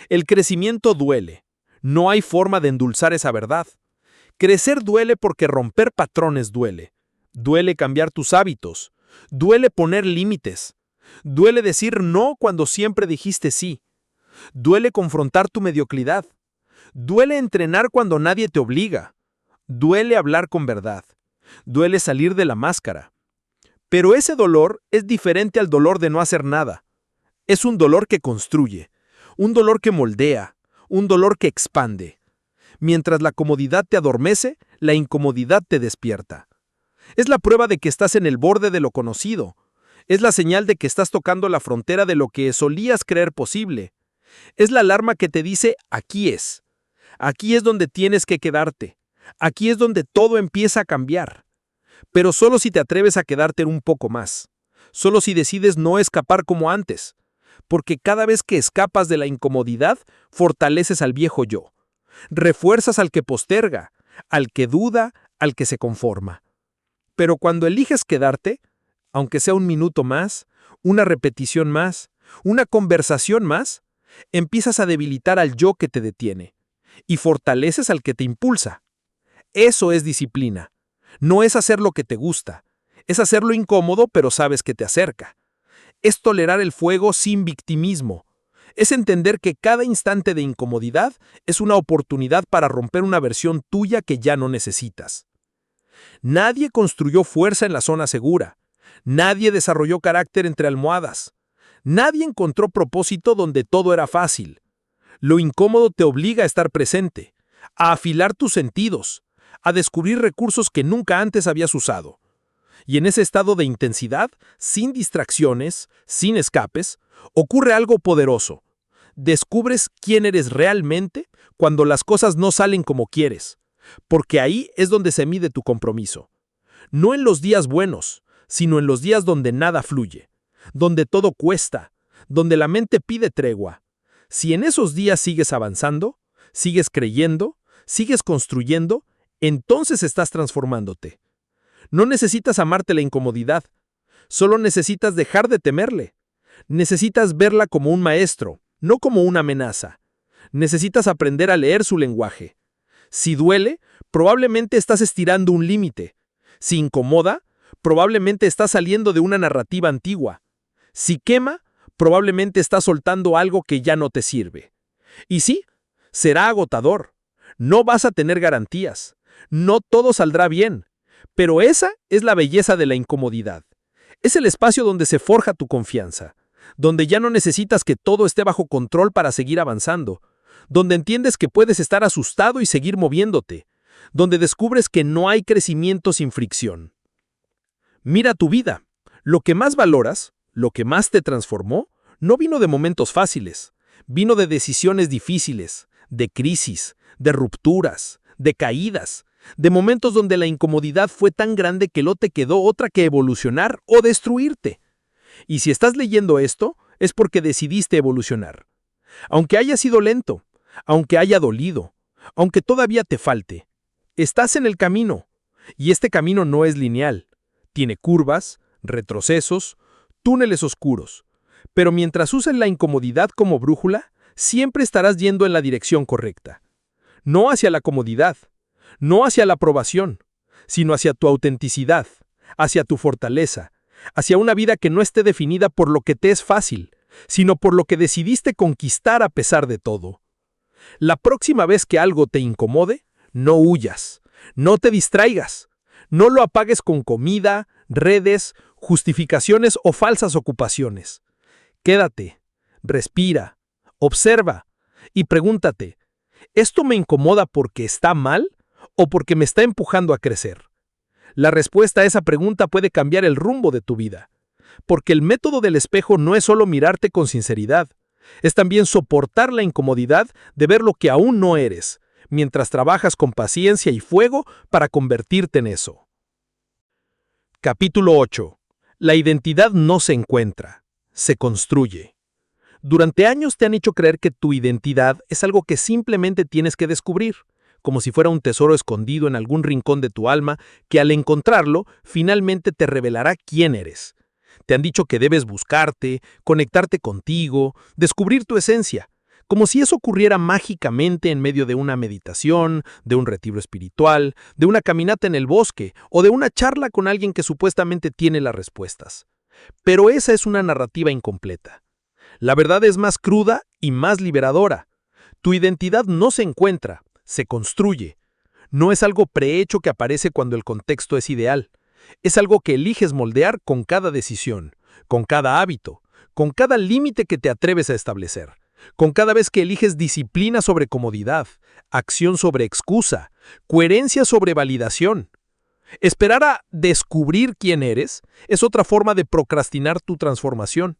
El crecimiento duele. No hay forma de endulzar esa verdad. Crecer duele porque romper patrones duele. Duele cambiar tus hábitos. Duele poner límites. Duele decir no cuando siempre dijiste sí. Duele confrontar tu mediocridad. Duele entrenar cuando nadie te obliga. Duele hablar con verdad. Duele salir de la máscara. Pero ese dolor es diferente al dolor de no hacer nada. Es un dolor que construye, un dolor que moldea, un dolor que expande. Mientras la comodidad te adormece, la incomodidad te despierta. Es la prueba de que estás en el borde de lo conocido. Es la señal de que estás tocando la frontera de lo que solías creer posible. Es la alarma que te dice, aquí es. Aquí es donde tienes que quedarte. Aquí es donde todo empieza a cambiar. Pero solo si te atreves a quedarte un poco más. Solo si decides no escapar como antes. Porque cada vez que escapas de la incomodidad, fortaleces al viejo yo. Refuerzas al que posterga, al que duda, al que se conforma. Pero cuando eliges quedarte, aunque sea un minuto más, una repetición más, una conversación más, empiezas a debilitar al yo que te detiene y fortaleces al que te impulsa. Eso es disciplina. No es hacer lo que te gusta, es hacerlo incómodo pero sabes que te acerca. Es tolerar el fuego sin victimismo. Es entender que cada instante de incomodidad es una oportunidad para romper una versión tuya que ya no necesitas. Nadie construyó fuerza en la zona segura. Nadie desarrolló carácter entre almohadas. Nadie encontró propósito donde todo era fácil. Lo incómodo te obliga a estar presente, a afilar tus sentidos, a descubrir recursos que nunca antes habías usado. Y en ese estado de intensidad, sin distracciones, sin escapes, ocurre algo poderoso. Descubres quién eres realmente cuando las cosas no salen como quieres, porque ahí es donde se mide tu compromiso. No en los días buenos, sino en los días donde nada fluye, donde todo cuesta, donde la mente pide tregua. Si en esos días sigues avanzando, sigues creyendo, sigues construyendo, entonces estás transformándote. No necesitas amarte la incomodidad, solo necesitas dejar de temerle. Necesitas verla como un maestro, no como una amenaza. Necesitas aprender a leer su lenguaje. Si duele, probablemente estás estirando un límite. Si incomoda, probablemente estás saliendo de una narrativa antigua. Si quema, probablemente estás soltando algo que ya no te sirve. Y sí, será agotador. No vas a tener garantías. No todo saldrá bien. Pero esa es la belleza de la incomodidad. Es el espacio donde se forja tu confianza, donde ya no necesitas que todo esté bajo control para seguir avanzando, donde entiendes que puedes estar asustado y seguir moviéndote, donde descubres que no hay crecimiento sin fricción. Mira tu vida. Lo que más valoras, lo que más te transformó, no vino de momentos fáciles, vino de decisiones difíciles, de crisis, de rupturas, de caídas, de momentos donde la incomodidad fue tan grande que no te quedó otra que evolucionar o destruirte. Y si estás leyendo esto, es porque decidiste evolucionar. Aunque haya sido lento, aunque haya dolido, aunque todavía te falte, estás en el camino. Y este camino no es lineal. Tiene curvas, retrocesos, túneles oscuros. Pero mientras uses la incomodidad como brújula, siempre estarás yendo en la dirección correcta. No hacia la comodidad, no hacia la aprobación, sino hacia tu autenticidad, hacia tu fortaleza, hacia una vida que no esté definida por lo que te es fácil, sino por lo que decidiste conquistar a pesar de todo. La próxima vez que algo te incomode, no huyas, no te distraigas, no lo apagues con comida, redes, justificaciones o falsas ocupaciones. Quédate, respira, observa y pregúntate, ¿esto me incomoda porque está mal o porque me está empujando a crecer? La respuesta a esa pregunta puede cambiar el rumbo de tu vida, porque el método del espejo no es solo mirarte con sinceridad, es también soportar la incomodidad de ver lo que aún no eres, mientras trabajas con paciencia y fuego para convertirte en eso. Capítulo 8. La identidad no se encuentra, se construye. Durante años te han hecho creer que tu identidad es algo que simplemente tienes que descubrir, como si fuera un tesoro escondido en algún rincón de tu alma que al encontrarlo finalmente te revelará quién eres. Te han dicho que debes buscarte, conectarte contigo, descubrir tu esencia, como si eso ocurriera mágicamente en medio de una meditación, de un retiro espiritual, de una caminata en el bosque o de una charla con alguien que supuestamente tiene las respuestas. Pero esa es una narrativa incompleta. La verdad es más cruda y más liberadora. Tu identidad no se encuentra, se construye. No es algo prehecho que aparece cuando el contexto es ideal. Es algo que eliges moldear con cada decisión, con cada hábito, con cada límite que te atreves a establecer, con cada vez que eliges disciplina sobre comodidad, acción sobre excusa, coherencia sobre validación. Esperar a descubrir quién eres es otra forma de procrastinar tu transformación.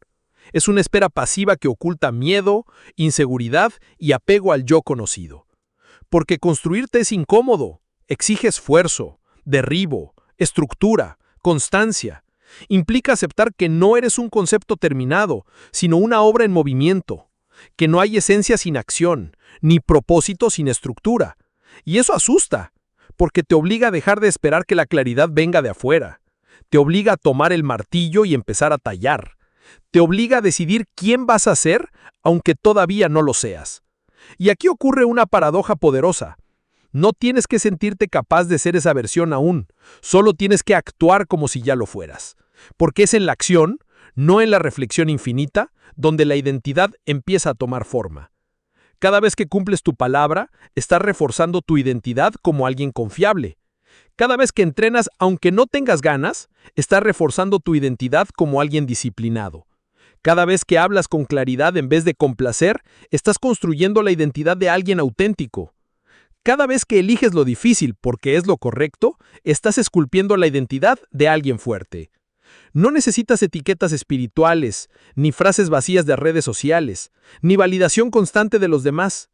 Es una espera pasiva que oculta miedo, inseguridad y apego al yo conocido. Porque construirte es incómodo, exige esfuerzo, derribo, estructura, constancia. Implica aceptar que no eres un concepto terminado, sino una obra en movimiento, que no hay esencia sin acción, ni propósito sin estructura. Y eso asusta, porque te obliga a dejar de esperar que la claridad venga de afuera. Te obliga a tomar el martillo y empezar a tallar. Te obliga a decidir quién vas a ser, aunque todavía no lo seas. Y aquí ocurre una paradoja poderosa. No tienes que sentirte capaz de ser esa versión aún, solo tienes que actuar como si ya lo fueras. Porque es en la acción, no en la reflexión infinita, donde la identidad empieza a tomar forma. Cada vez que cumples tu palabra, estás reforzando tu identidad como alguien confiable. Cada vez que entrenas, aunque no tengas ganas, estás reforzando tu identidad como alguien disciplinado. Cada vez que hablas con claridad en vez de complacer, estás construyendo la identidad de alguien auténtico. Cada vez que eliges lo difícil porque es lo correcto, estás esculpiendo la identidad de alguien fuerte. No necesitas etiquetas espirituales, ni frases vacías de redes sociales, ni validación constante de los demás.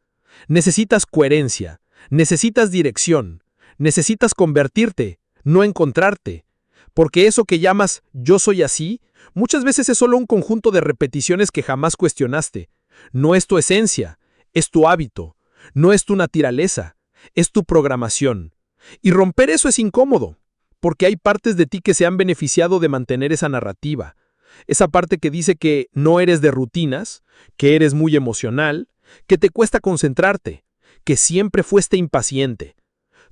Necesitas coherencia, necesitas dirección, necesitas convertirte, no encontrarte. Porque eso que llamas yo soy así, muchas veces es solo un conjunto de repeticiones que jamás cuestionaste. No es tu esencia, es tu hábito, no es tu naturaleza, es tu programación. Y romper eso es incómodo, porque hay partes de ti que se han beneficiado de mantener esa narrativa. Esa parte que dice que no eres de rutinas, que eres muy emocional, que te cuesta concentrarte, que siempre fuiste impaciente.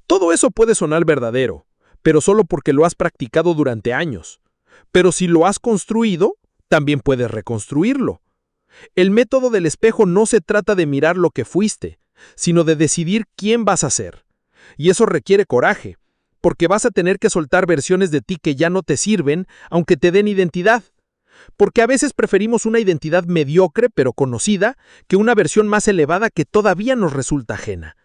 Todo eso puede sonar verdadero, pero solo porque lo has practicado durante años. Pero si lo has construido, también puedes reconstruirlo. El método del espejo no se trata de mirar lo que fuiste, sino de decidir quién vas a ser. Y eso requiere coraje, porque vas a tener que soltar versiones de ti que ya no te sirven, aunque te den identidad. Porque a veces preferimos una identidad mediocre pero conocida que una versión más elevada que todavía nos resulta ajena.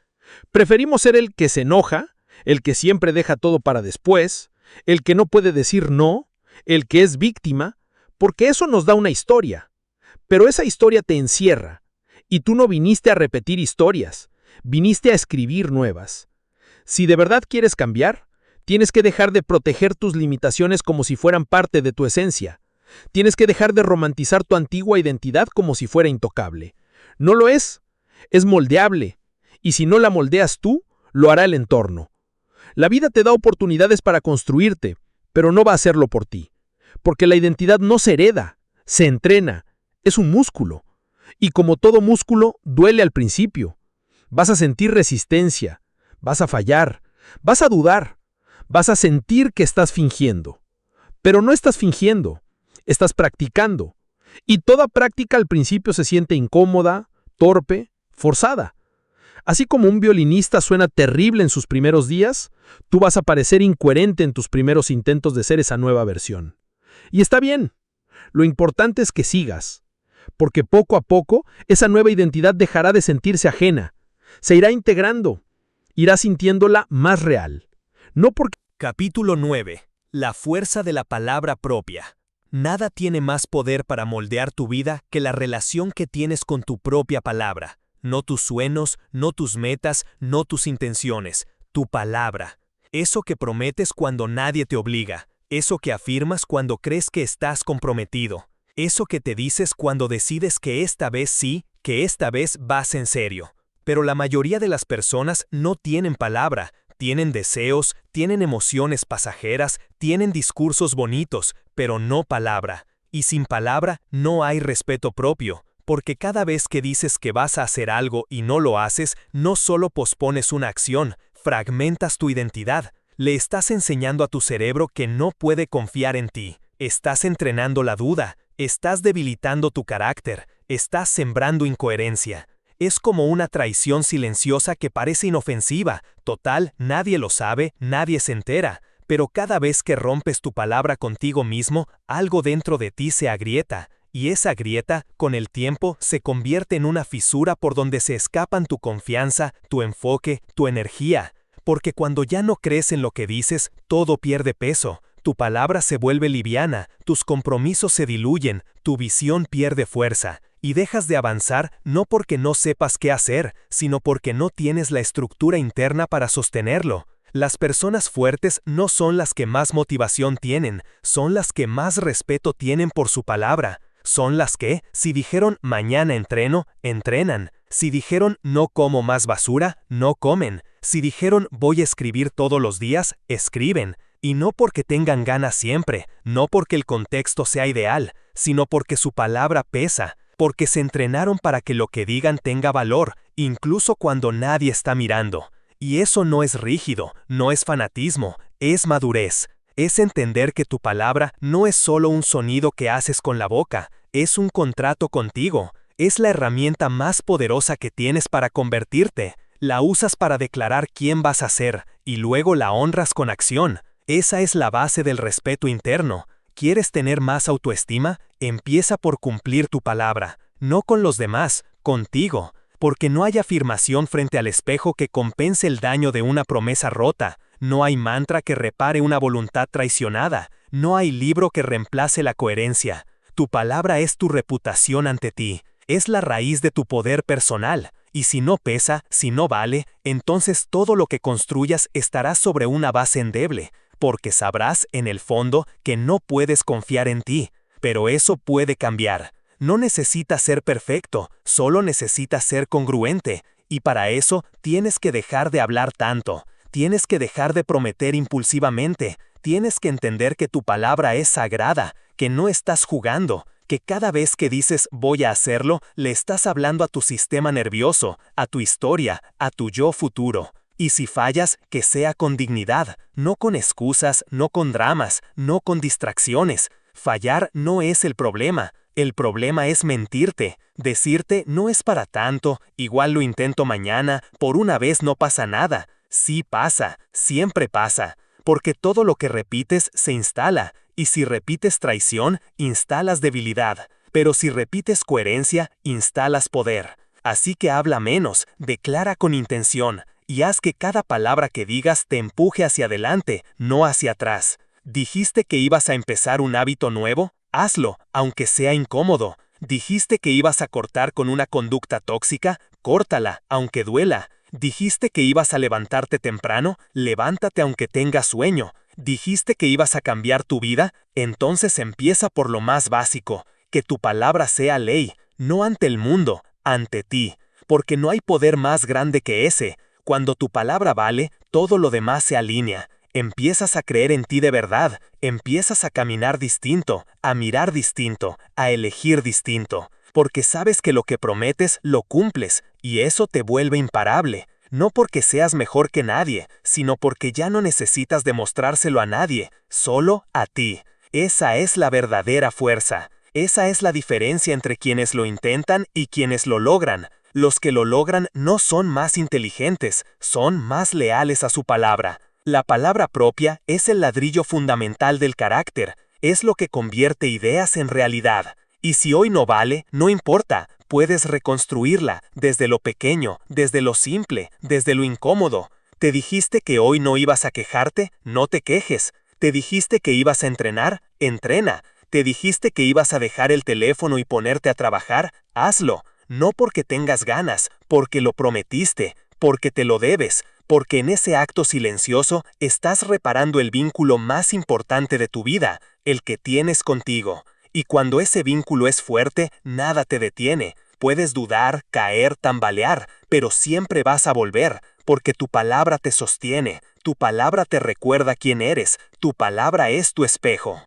Preferimos ser el que se enoja, el que siempre deja todo para después, el que no puede decir no, el que es víctima, porque eso nos da una historia. Pero esa historia te encierra, y tú no viniste a repetir historias, viniste a escribir nuevas. Si de verdad quieres cambiar, tienes que dejar de proteger tus limitaciones como si fueran parte de tu esencia. Tienes que dejar de romantizar tu antigua identidad como si fuera intocable. No lo es moldeable, y si no la moldeas tú, lo hará el entorno. La vida te da oportunidades para construirte, pero no va a hacerlo por ti. Porque la identidad no se hereda, se entrena, es un músculo. Y como todo músculo, duele al principio. Vas a sentir resistencia, vas a fallar, vas a dudar, vas a sentir que estás fingiendo. Pero no estás fingiendo, estás practicando. Y toda práctica al principio se siente incómoda, torpe, forzada. Así como un violinista suena terrible en sus primeros días, tú vas a parecer incoherente en tus primeros intentos de ser esa nueva versión. Y está bien. Lo importante es que sigas. Porque poco a poco, esa nueva identidad dejará de sentirse ajena. Se irá integrando. Irás sintiéndola más real. No porque... Capítulo 9. La fuerza de la palabra propia. Nada tiene más poder para moldear tu vida que la relación que tienes con tu propia palabra. No tus sueños, no tus metas, no tus intenciones. Tu palabra. Eso que prometes cuando nadie te obliga. Eso que afirmas cuando crees que estás comprometido. Eso que te dices cuando decides que esta vez sí, que esta vez vas en serio. Pero la mayoría de las personas no tienen palabra. Tienen deseos, tienen emociones pasajeras, tienen discursos bonitos, pero no palabra. Y sin palabra no hay respeto propio. Porque cada vez que dices que vas a hacer algo y no lo haces, no solo pospones una acción, fragmentas tu identidad. Le estás enseñando a tu cerebro que no puede confiar en ti. Estás entrenando la duda, estás debilitando tu carácter, estás sembrando incoherencia. Es como una traición silenciosa que parece inofensiva. Total, nadie lo sabe, nadie se entera. Pero cada vez que rompes tu palabra contigo mismo, algo dentro de ti se agrieta. Y esa grieta, con el tiempo, se convierte en una fisura por donde se escapan tu confianza, tu enfoque, tu energía. Porque cuando ya no crees en lo que dices, todo pierde peso. Tu palabra se vuelve liviana, tus compromisos se diluyen, tu visión pierde fuerza. Y dejas de avanzar no porque no sepas qué hacer, sino porque no tienes la estructura interna para sostenerlo. Las personas fuertes no son las que más motivación tienen, son las que más respeto tienen por su palabra. Son las que, si dijeron mañana entreno, entrenan. Si dijeron no como más basura, no comen. Si dijeron voy a escribir todos los días, escriben. Y no porque tengan ganas siempre, no porque el contexto sea ideal, sino porque su palabra pesa, porque se entrenaron para que lo que digan tenga valor, incluso cuando nadie está mirando. Y eso no es rígido, no es fanatismo, es madurez. Es entender que tu palabra no es solo un sonido que haces con la boca, es un contrato contigo. Es la herramienta más poderosa que tienes para convertirte. La usas para declarar quién vas a ser, y luego la honras con acción. Esa es la base del respeto interno. ¿Quieres tener más autoestima? Empieza por cumplir tu palabra, no con los demás, contigo. Porque no hay afirmación frente al espejo que compense el daño de una promesa rota. No hay mantra que repare una voluntad traicionada. No hay libro que reemplace la coherencia. Tu palabra es tu reputación ante ti. Es la raíz de tu poder personal. Y si no pesa, si no vale, entonces todo lo que construyas estará sobre una base endeble, porque sabrás, en el fondo, que no puedes confiar en ti. Pero eso puede cambiar. No necesitas ser perfecto, solo necesitas ser congruente. Y para eso, tienes que dejar de hablar tanto. Tienes que dejar de prometer impulsivamente. Tienes que entender que tu palabra es sagrada, que no estás jugando, que cada vez que dices voy a hacerlo, le estás hablando a tu sistema nervioso, a tu historia, a tu yo futuro. Y si fallas, que sea con dignidad, no con excusas, no con dramas, no con distracciones. Fallar no es el problema es mentirte, decirte no es para tanto, igual lo intento mañana, por una vez no pasa nada. Sí pasa, siempre pasa, porque todo lo que repites se instala. Y si repites traición, instalas debilidad. Pero si repites coherencia, instalas poder. Así que habla menos, declara con intención, y haz que cada palabra que digas te empuje hacia adelante, no hacia atrás. ¿Dijiste que ibas a empezar un hábito nuevo? Hazlo, aunque sea incómodo. ¿Dijiste que ibas a cortar con una conducta tóxica? Córtala, aunque duela. ¿Dijiste que ibas a levantarte temprano? Levántate aunque tengas sueño. ¿Dijiste que ibas a cambiar tu vida? Entonces empieza por lo más básico, que tu palabra sea ley, no ante el mundo, ante ti, porque no hay poder más grande que ese. Cuando tu palabra vale, todo lo demás se alinea. Empiezas a creer en ti de verdad, empiezas a caminar distinto, a mirar distinto, a elegir distinto, porque sabes que lo que prometes lo cumples, y eso te vuelve imparable. No porque seas mejor que nadie, sino porque ya no necesitas demostrárselo a nadie, solo a ti. Esa es la verdadera fuerza. Esa es la diferencia entre quienes lo intentan y quienes lo logran. Los que lo logran no son más inteligentes, son más leales a su palabra. La palabra propia es el ladrillo fundamental del carácter, es lo que convierte ideas en realidad. Y si hoy no vale, no importa. Puedes reconstruirla, desde lo pequeño, desde lo simple, desde lo incómodo. ¿Te dijiste que hoy no ibas a quejarte? No te quejes. ¿Te dijiste que ibas a entrenar? Entrena. ¿Te dijiste que ibas a dejar el teléfono y ponerte a trabajar? Hazlo. No porque tengas ganas, porque lo prometiste, porque te lo debes, porque en ese acto silencioso estás reparando el vínculo más importante de tu vida, el que tienes contigo. Y cuando ese vínculo es fuerte, nada te detiene. Puedes dudar, caer, tambalear, pero siempre vas a volver, porque tu palabra te sostiene, tu palabra te recuerda quién eres, tu palabra es tu espejo.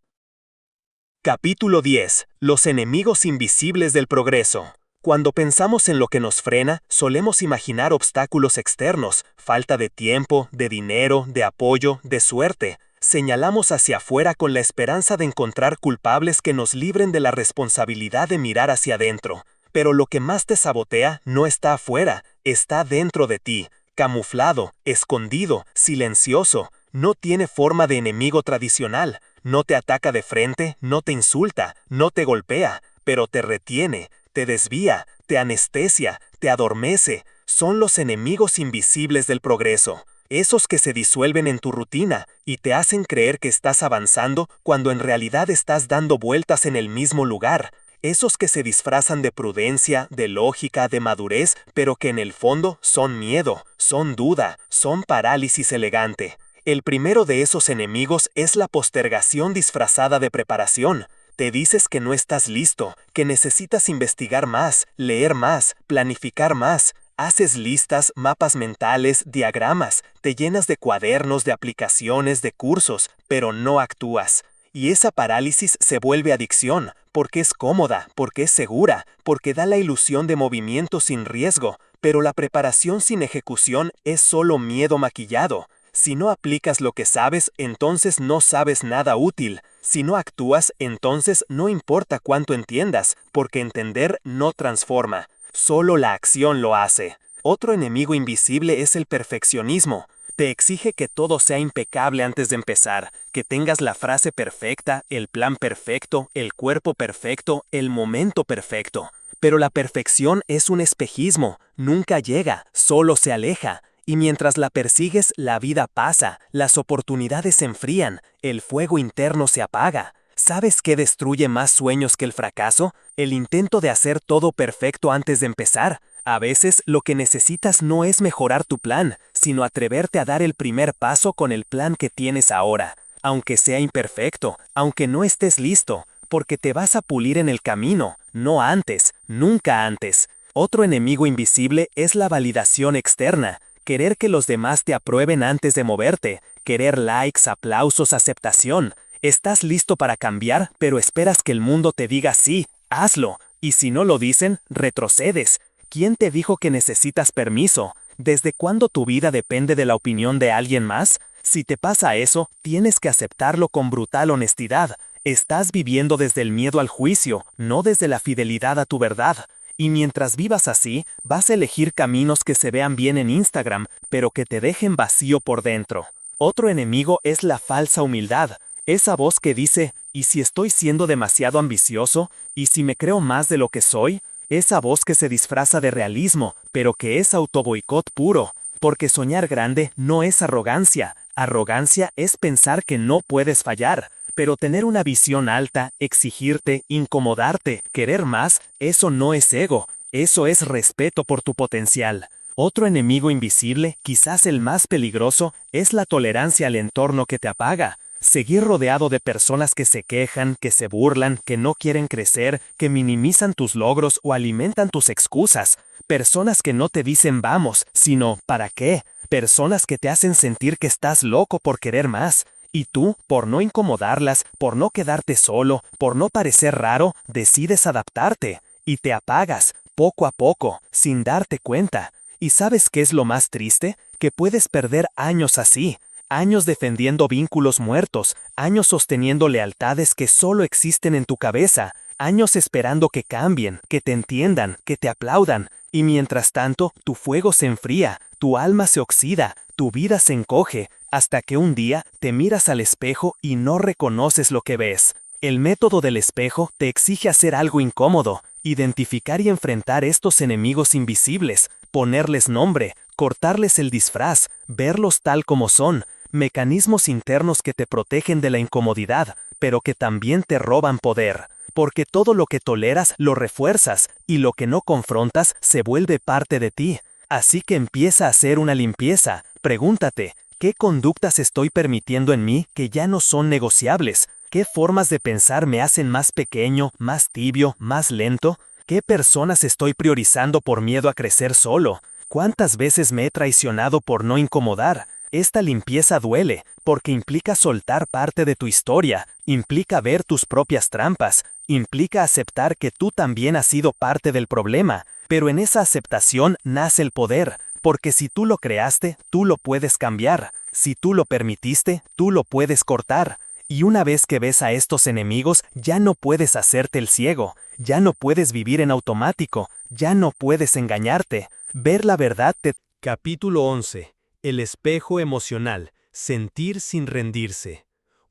Capítulo 10. Los enemigos invisibles del progreso. Cuando pensamos en lo que nos frena, solemos imaginar obstáculos externos, falta de tiempo, de dinero, de apoyo, de suerte. Señalamos hacia afuera con la esperanza de encontrar culpables que nos libren de la responsabilidad de mirar hacia adentro. Pero lo que más te sabotea no está afuera, está dentro de ti, camuflado, escondido, silencioso. No tiene forma de enemigo tradicional, no te ataca de frente, no te insulta, no te golpea, pero te retiene, te desvía, te anestesia, te adormece. Son los enemigos invisibles del progreso. Esos que se disuelven en tu rutina y te hacen creer que estás avanzando cuando en realidad estás dando vueltas en el mismo lugar. Esos que se disfrazan de prudencia, de lógica, de madurez, pero que en el fondo son miedo, son duda, son parálisis elegante. El primero de esos enemigos es la postergación disfrazada de preparación. Te dices que no estás listo, que necesitas investigar más, leer más, planificar más. Haces listas, mapas mentales, diagramas, te llenas de cuadernos, de aplicaciones, de cursos, pero no actúas. Y esa parálisis se vuelve adicción, porque es cómoda, porque es segura, porque da la ilusión de movimiento sin riesgo, pero la preparación sin ejecución es solo miedo maquillado. Si no aplicas lo que sabes, entonces no sabes nada útil. Si no actúas, entonces no importa cuánto entiendas, porque entender no transforma. Solo la acción lo hace. Otro enemigo invisible es el perfeccionismo. Te exige que todo sea impecable antes de empezar, que tengas la frase perfecta, el plan perfecto, el cuerpo perfecto, el momento perfecto. Pero la perfección es un espejismo, nunca llega, solo se aleja. Y mientras la persigues, la vida pasa, las oportunidades se enfrían, el fuego interno se apaga. ¿Sabes qué destruye más sueños que el fracaso? El intento de hacer todo perfecto antes de empezar. A veces lo que necesitas no es mejorar tu plan, sino atreverte a dar el primer paso con el plan que tienes ahora. Aunque sea imperfecto, aunque no estés listo, porque te vas a pulir en el camino, no antes, nunca antes. Otro enemigo invisible es la validación externa. Querer que los demás te aprueben antes de moverte, querer likes, aplausos, aceptación. Estás listo para cambiar, pero esperas que el mundo te diga sí, hazlo. Y si no lo dicen, retrocedes. ¿Quién te dijo que necesitas permiso? ¿Desde cuándo tu vida depende de la opinión de alguien más? Si te pasa eso, tienes que aceptarlo con brutal honestidad. Estás viviendo desde el miedo al juicio, no desde la fidelidad a tu verdad. Y mientras vivas así, vas a elegir caminos que se vean bien en Instagram, pero que te dejen vacío por dentro. Otro enemigo es la falsa humildad. Esa voz que dice, ¿y si estoy siendo demasiado ambicioso? ¿Y si me creo más de lo que soy? Esa voz que se disfraza de realismo, pero que es autoboicot puro. Porque soñar grande no es arrogancia. Arrogancia es pensar que no puedes fallar. Pero tener una visión alta, exigirte, incomodarte, querer más, eso no es ego, eso es respeto por tu potencial. Otro enemigo invisible, quizás el más peligroso, es la tolerancia al entorno que te apaga. Seguir rodeado de personas que se quejan, que se burlan, que no quieren crecer, que minimizan tus logros o alimentan tus excusas. Personas que no te dicen vamos, sino ¿para qué? Personas que te hacen sentir que estás loco por querer más. Y tú, por no incomodarlas, por no quedarte solo, por no parecer raro, decides adaptarte. Y te apagas, poco a poco, sin darte cuenta. ¿Y sabes qué es lo más triste? Que puedes perder años así. Años defendiendo vínculos muertos, años sosteniendo lealtades que solo existen en tu cabeza, años esperando que cambien, que te entiendan, que te aplaudan. Y mientras tanto, tu fuego se enfría, tu alma se oxida, tu vida se encoge, hasta que un día te miras al espejo y no reconoces lo que ves. El método del espejo te exige hacer algo incómodo, identificar y enfrentar estos enemigos invisibles, ponerles nombre, cortarles el disfraz, verlos tal como son, mecanismos internos que te protegen de la incomodidad, pero que también te roban poder. Porque todo lo que toleras lo refuerzas, y lo que no confrontas se vuelve parte de ti. Así que empieza a hacer una limpieza. Pregúntate, ¿qué conductas estoy permitiendo en mí que ya no son negociables? ¿Qué formas de pensar me hacen más pequeño, más tibio, más lento? ¿Qué personas estoy priorizando por miedo a crecer solo? ¿Cuántas veces me he traicionado por no incomodar? Esta limpieza duele, porque implica soltar parte de tu historia, implica ver tus propias trampas, implica aceptar que tú también has sido parte del problema, pero en esa aceptación nace el poder, porque si tú lo creaste, tú lo puedes cambiar, si tú lo permitiste, tú lo puedes cortar. Y una vez que ves a estos enemigos, ya no puedes hacerte el ciego, ya no puedes vivir en automático, ya no puedes engañarte. Ver la verdad te... Capítulo 11. El espejo emocional. Sentir sin rendirse.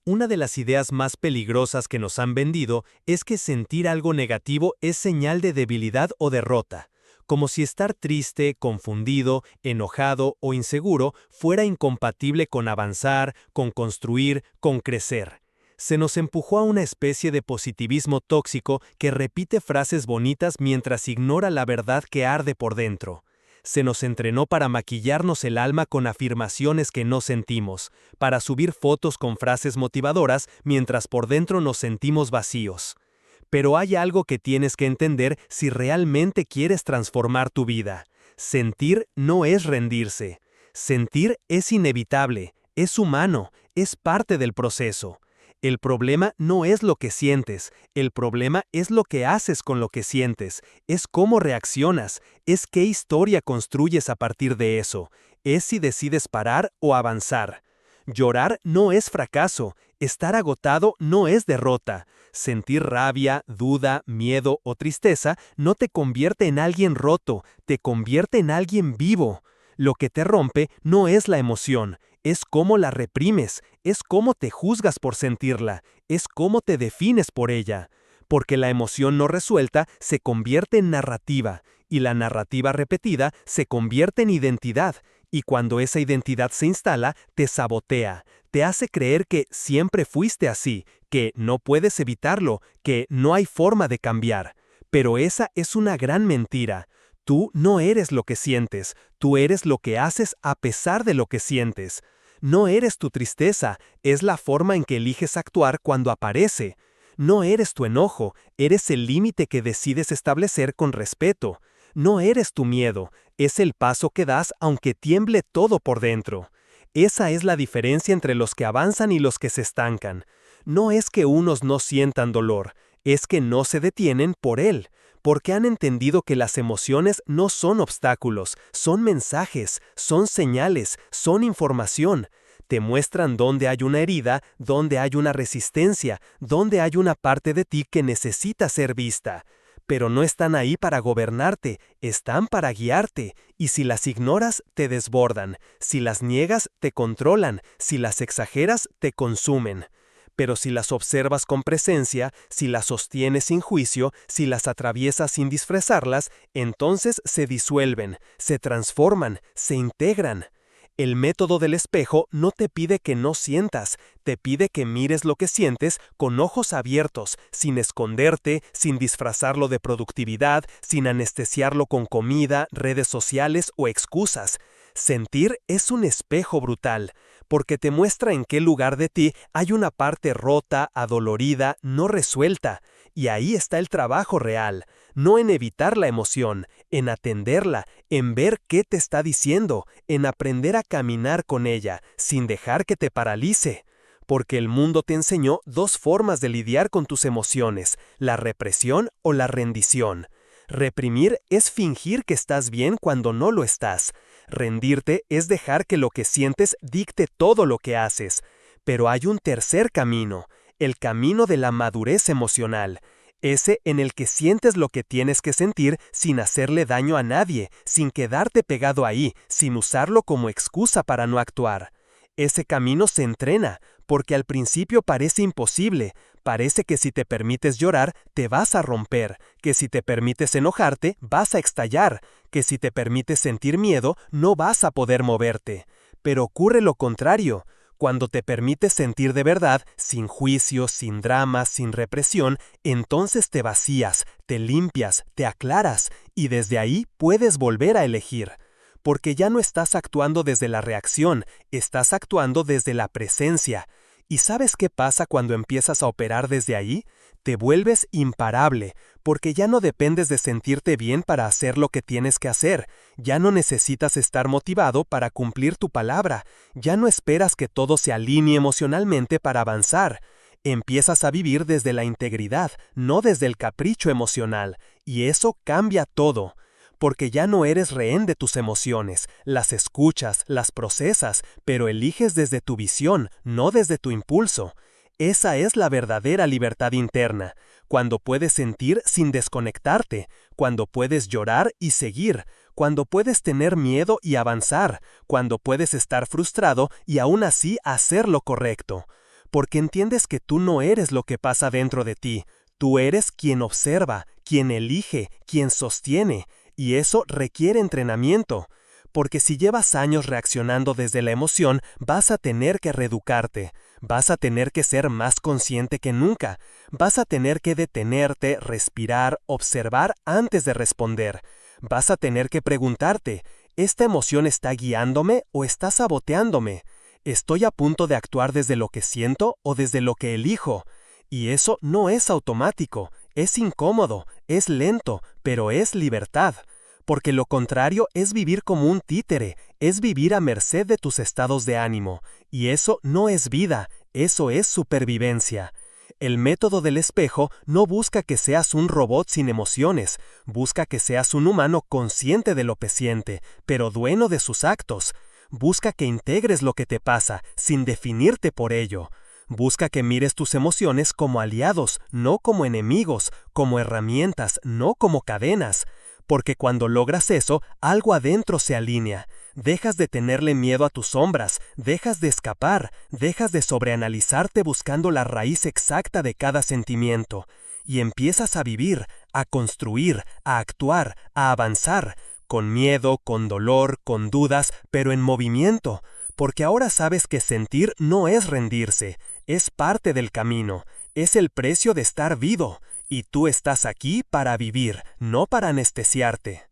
Una de las ideas más peligrosas que nos han vendido es que sentir algo negativo es señal de debilidad o derrota, como si estar triste, confundido, enojado o inseguro fuera incompatible con avanzar, con construir, con crecer. Se nos empujó a una especie de positivismo tóxico que repite frases bonitas mientras ignora la verdad que arde por dentro. Se nos entrenó para maquillarnos el alma con afirmaciones que no sentimos, para subir fotos con frases motivadoras mientras por dentro nos sentimos vacíos. Pero hay algo que tienes que entender si realmente quieres transformar tu vida. Sentir no es rendirse. Sentir es inevitable, es humano, es parte del proceso. El problema no es lo que sientes, el problema es lo que haces con lo que sientes, es cómo reaccionas, es qué historia construyes a partir de eso, es si decides parar o avanzar. Llorar no es fracaso, estar agotado no es derrota. Sentir rabia, duda, miedo o tristeza no te convierte en alguien roto, te convierte en alguien vivo. Lo que te rompe no es la emoción, es cómo la reprimes, es cómo te juzgas por sentirla, es cómo te defines por ella. Porque la emoción no resuelta se convierte en narrativa, y la narrativa repetida se convierte en identidad, y cuando esa identidad se instala, te sabotea, te hace creer que siempre fuiste así, que no puedes evitarlo, que no hay forma de cambiar. Pero esa es una gran mentira. Tú no eres lo que sientes, tú eres lo que haces a pesar de lo que sientes. No eres tu tristeza, es la forma en que eliges actuar cuando aparece. No eres tu enojo, eres el límite que decides establecer con respeto. No eres tu miedo, es el paso que das aunque tiemble todo por dentro. Esa es la diferencia entre los que avanzan y los que se estancan. No es que unos no sientan dolor, es que no se detienen por él, porque han entendido que las emociones no son obstáculos, son mensajes, son señales, son información. Te muestran dónde hay una herida, dónde hay una resistencia, dónde hay una parte de ti que necesita ser vista. Pero no están ahí para gobernarte, están para guiarte, y si las ignoras, te desbordan, si las niegas, te controlan, si las exageras, te consumen. Pero si las observas con presencia, si las sostienes sin juicio, si las atraviesas sin disfrazarlas, entonces se disuelven, se transforman, se integran. El método del espejo no te pide que no sientas, te pide que mires lo que sientes con ojos abiertos, sin esconderte, sin disfrazarlo de productividad, sin anestesiarlo con comida, redes sociales o excusas. Sentir es un espejo brutal, porque te muestra en qué lugar de ti hay una parte rota, adolorida, no resuelta. Y ahí está el trabajo real, no en evitar la emoción, en atenderla, en ver qué te está diciendo, en aprender a caminar con ella, sin dejar que te paralice. Porque el mundo te enseñó dos formas de lidiar con tus emociones, la represión o la rendición. Reprimir es fingir que estás bien cuando no lo estás. Rendirte es dejar que lo que sientes dicte todo lo que haces. Pero hay un tercer camino, el camino de la madurez emocional. Ese en el que sientes lo que tienes que sentir sin hacerle daño a nadie, sin quedarte pegado ahí, sin usarlo como excusa para no actuar. Ese camino se entrena, porque al principio parece imposible, parece que si te permites llorar, te vas a romper, que si te permites enojarte, vas a estallar, que si te permites sentir miedo, no vas a poder moverte. Pero ocurre lo contrario. Cuando te permites sentir de verdad, sin juicio, sin drama, sin represión, entonces te vacías, te limpias, te aclaras, y desde ahí puedes volver a elegir. Porque ya no estás actuando desde la reacción, estás actuando desde la presencia. ¿Y sabes qué pasa cuando empiezas a operar desde ahí? Te vuelves imparable, porque ya no dependes de sentirte bien para hacer lo que tienes que hacer, ya no necesitas estar motivado para cumplir tu palabra, ya no esperas que todo se alinee emocionalmente para avanzar. Empiezas a vivir desde la integridad, no desde el capricho emocional, y eso cambia todo. Porque ya no eres rehén de tus emociones, las escuchas, las procesas, pero eliges desde tu visión, no desde tu impulso. Esa es la verdadera libertad interna, cuando puedes sentir sin desconectarte, cuando puedes llorar y seguir, cuando puedes tener miedo y avanzar, cuando puedes estar frustrado y aún así hacer lo correcto. Porque entiendes que tú no eres lo que pasa dentro de ti, tú eres quien observa, quien elige, quien sostiene. Y eso requiere entrenamiento, porque si llevas años reaccionando desde la emoción, vas a tener que reeducarte, vas a tener que ser más consciente que nunca, vas a tener que detenerte, respirar, observar antes de responder, Vas a tener que preguntarte, ¿esta emoción está guiándome o está saboteándome? ¿Estoy a punto de actuar desde lo que siento o desde lo que elijo? Y eso no es automático, es incómodo, es lento, pero es libertad. Porque lo contrario es vivir como un títere, es vivir a merced de tus estados de ánimo. Y eso no es vida, eso es supervivencia. El método del espejo no busca que seas un robot sin emociones, busca que seas un humano consciente de lo que siente, pero dueño de sus actos. Busca que integres lo que te pasa, sin definirte por ello. Busca que mires tus emociones como aliados, no como enemigos, como herramientas, no como cadenas. Porque cuando logras eso, algo adentro se alinea. Dejas de tenerle miedo a tus sombras, dejas de escapar, dejas de sobreanalizarte buscando la raíz exacta de cada sentimiento. Y empiezas a vivir, a construir, a actuar, a avanzar, con miedo, con dolor, con dudas, pero en movimiento. Porque ahora sabes que sentir no es rendirse, es parte del camino, es el precio de estar vivo. Y tú estás aquí para vivir, no para anestesiarte.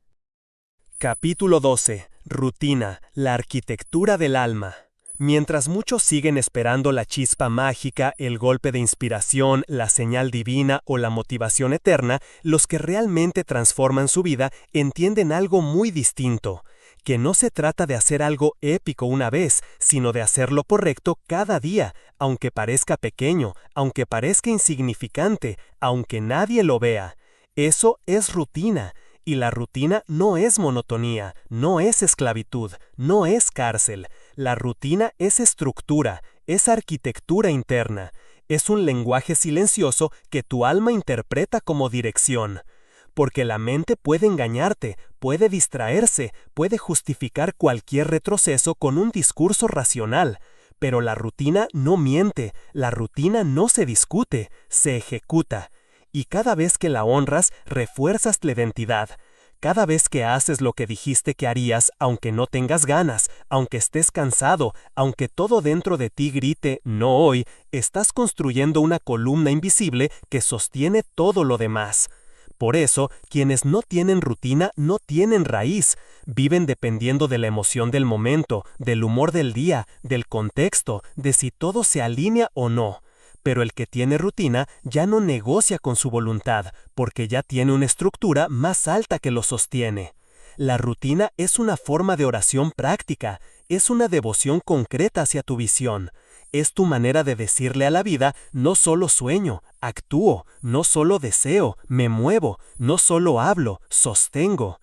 Capítulo 12. Rutina, la arquitectura del alma. Mientras muchos siguen esperando la chispa mágica, el golpe de inspiración, la señal divina o la motivación eterna, los que realmente transforman su vida entienden algo muy distinto. Que no se trata de hacer algo épico una vez, sino de hacerlo correcto cada día, aunque parezca pequeño, aunque parezca insignificante, aunque nadie lo vea. Eso es rutina, y la rutina no es monotonía, no es esclavitud, no es cárcel. La rutina es estructura, es arquitectura interna, es un lenguaje silencioso que tu alma interpreta como dirección. Porque la mente puede engañarte, puede distraerse, puede justificar cualquier retroceso con un discurso racional. Pero la rutina no miente, la rutina no se discute, se ejecuta. Y cada vez que la honras, refuerzas la identidad. Cada vez que haces lo que dijiste que harías, aunque no tengas ganas, aunque estés cansado, aunque todo dentro de ti grite «no hoy», estás construyendo una columna invisible que sostiene todo lo demás. Por eso, quienes no tienen rutina no tienen raíz, viven dependiendo de la emoción del momento, del humor del día, del contexto, de si todo se alinea o no. Pero el que tiene rutina ya no negocia con su voluntad, porque ya tiene una estructura más alta que lo sostiene. La rutina es una forma de oración práctica, es una devoción concreta hacia tu visión. Es tu manera de decirle a la vida, no solo sueño, actúo, no solo deseo, me muevo, no solo hablo, sostengo.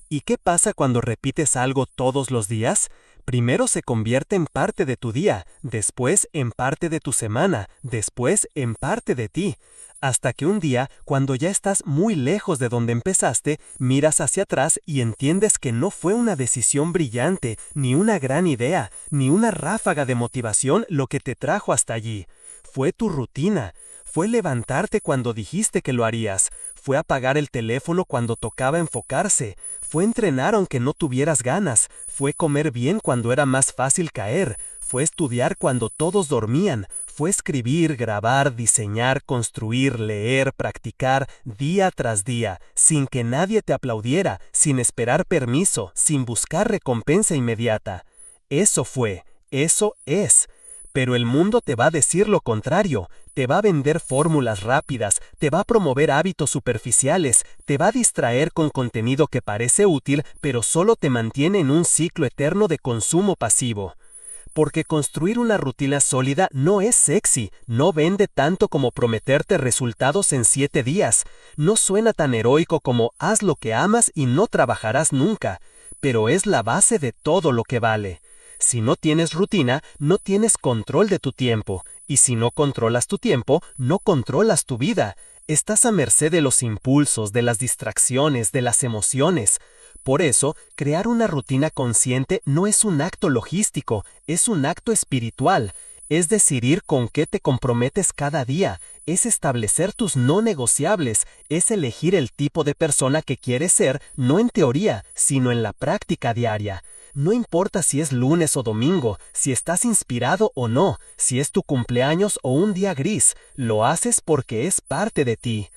¿Y qué pasa cuando repites algo todos los días? Primero se convierte en parte de tu día, después en parte de tu semana, después en parte de ti. Hasta que un día, cuando ya estás muy lejos de donde empezaste, miras hacia atrás y entiendes que no fue una decisión brillante, ni una gran idea, ni una ráfaga de motivación lo que te trajo hasta allí. Fue tu rutina. Fue levantarte cuando dijiste que lo harías. Fue apagar el teléfono cuando tocaba enfocarse. Fue entrenar aunque no tuvieras ganas. Fue comer bien cuando era más fácil caer. Fue estudiar cuando todos dormían. Fue escribir, grabar, diseñar, construir, leer, practicar, día tras día, sin que nadie te aplaudiera, sin esperar permiso, sin buscar recompensa inmediata. Eso fue, eso es. Pero el mundo te va a decir lo contrario, te va a vender fórmulas rápidas, te va a promover hábitos superficiales, te va a distraer con contenido que parece útil, pero solo te mantiene en un ciclo eterno de consumo pasivo. Porque construir una rutina sólida no es sexy, no vende tanto como prometerte resultados en 7 días, no suena tan heroico como haz lo que amas y no trabajarás nunca, pero es la base de todo lo que vale. Si no tienes rutina, no tienes control de tu tiempo, y si no controlas tu tiempo, no controlas tu vida. Estás a merced de los impulsos, de las distracciones, de las emociones. Por eso, crear una rutina consciente no es un acto logístico, es un acto espiritual. Es decidir con qué te comprometes cada día, es establecer tus no negociables, es elegir el tipo de persona que quieres ser, no en teoría, sino en la práctica diaria. No importa si es lunes o domingo, si estás inspirado o no, si es tu cumpleaños o un día gris, lo haces porque es parte de ti.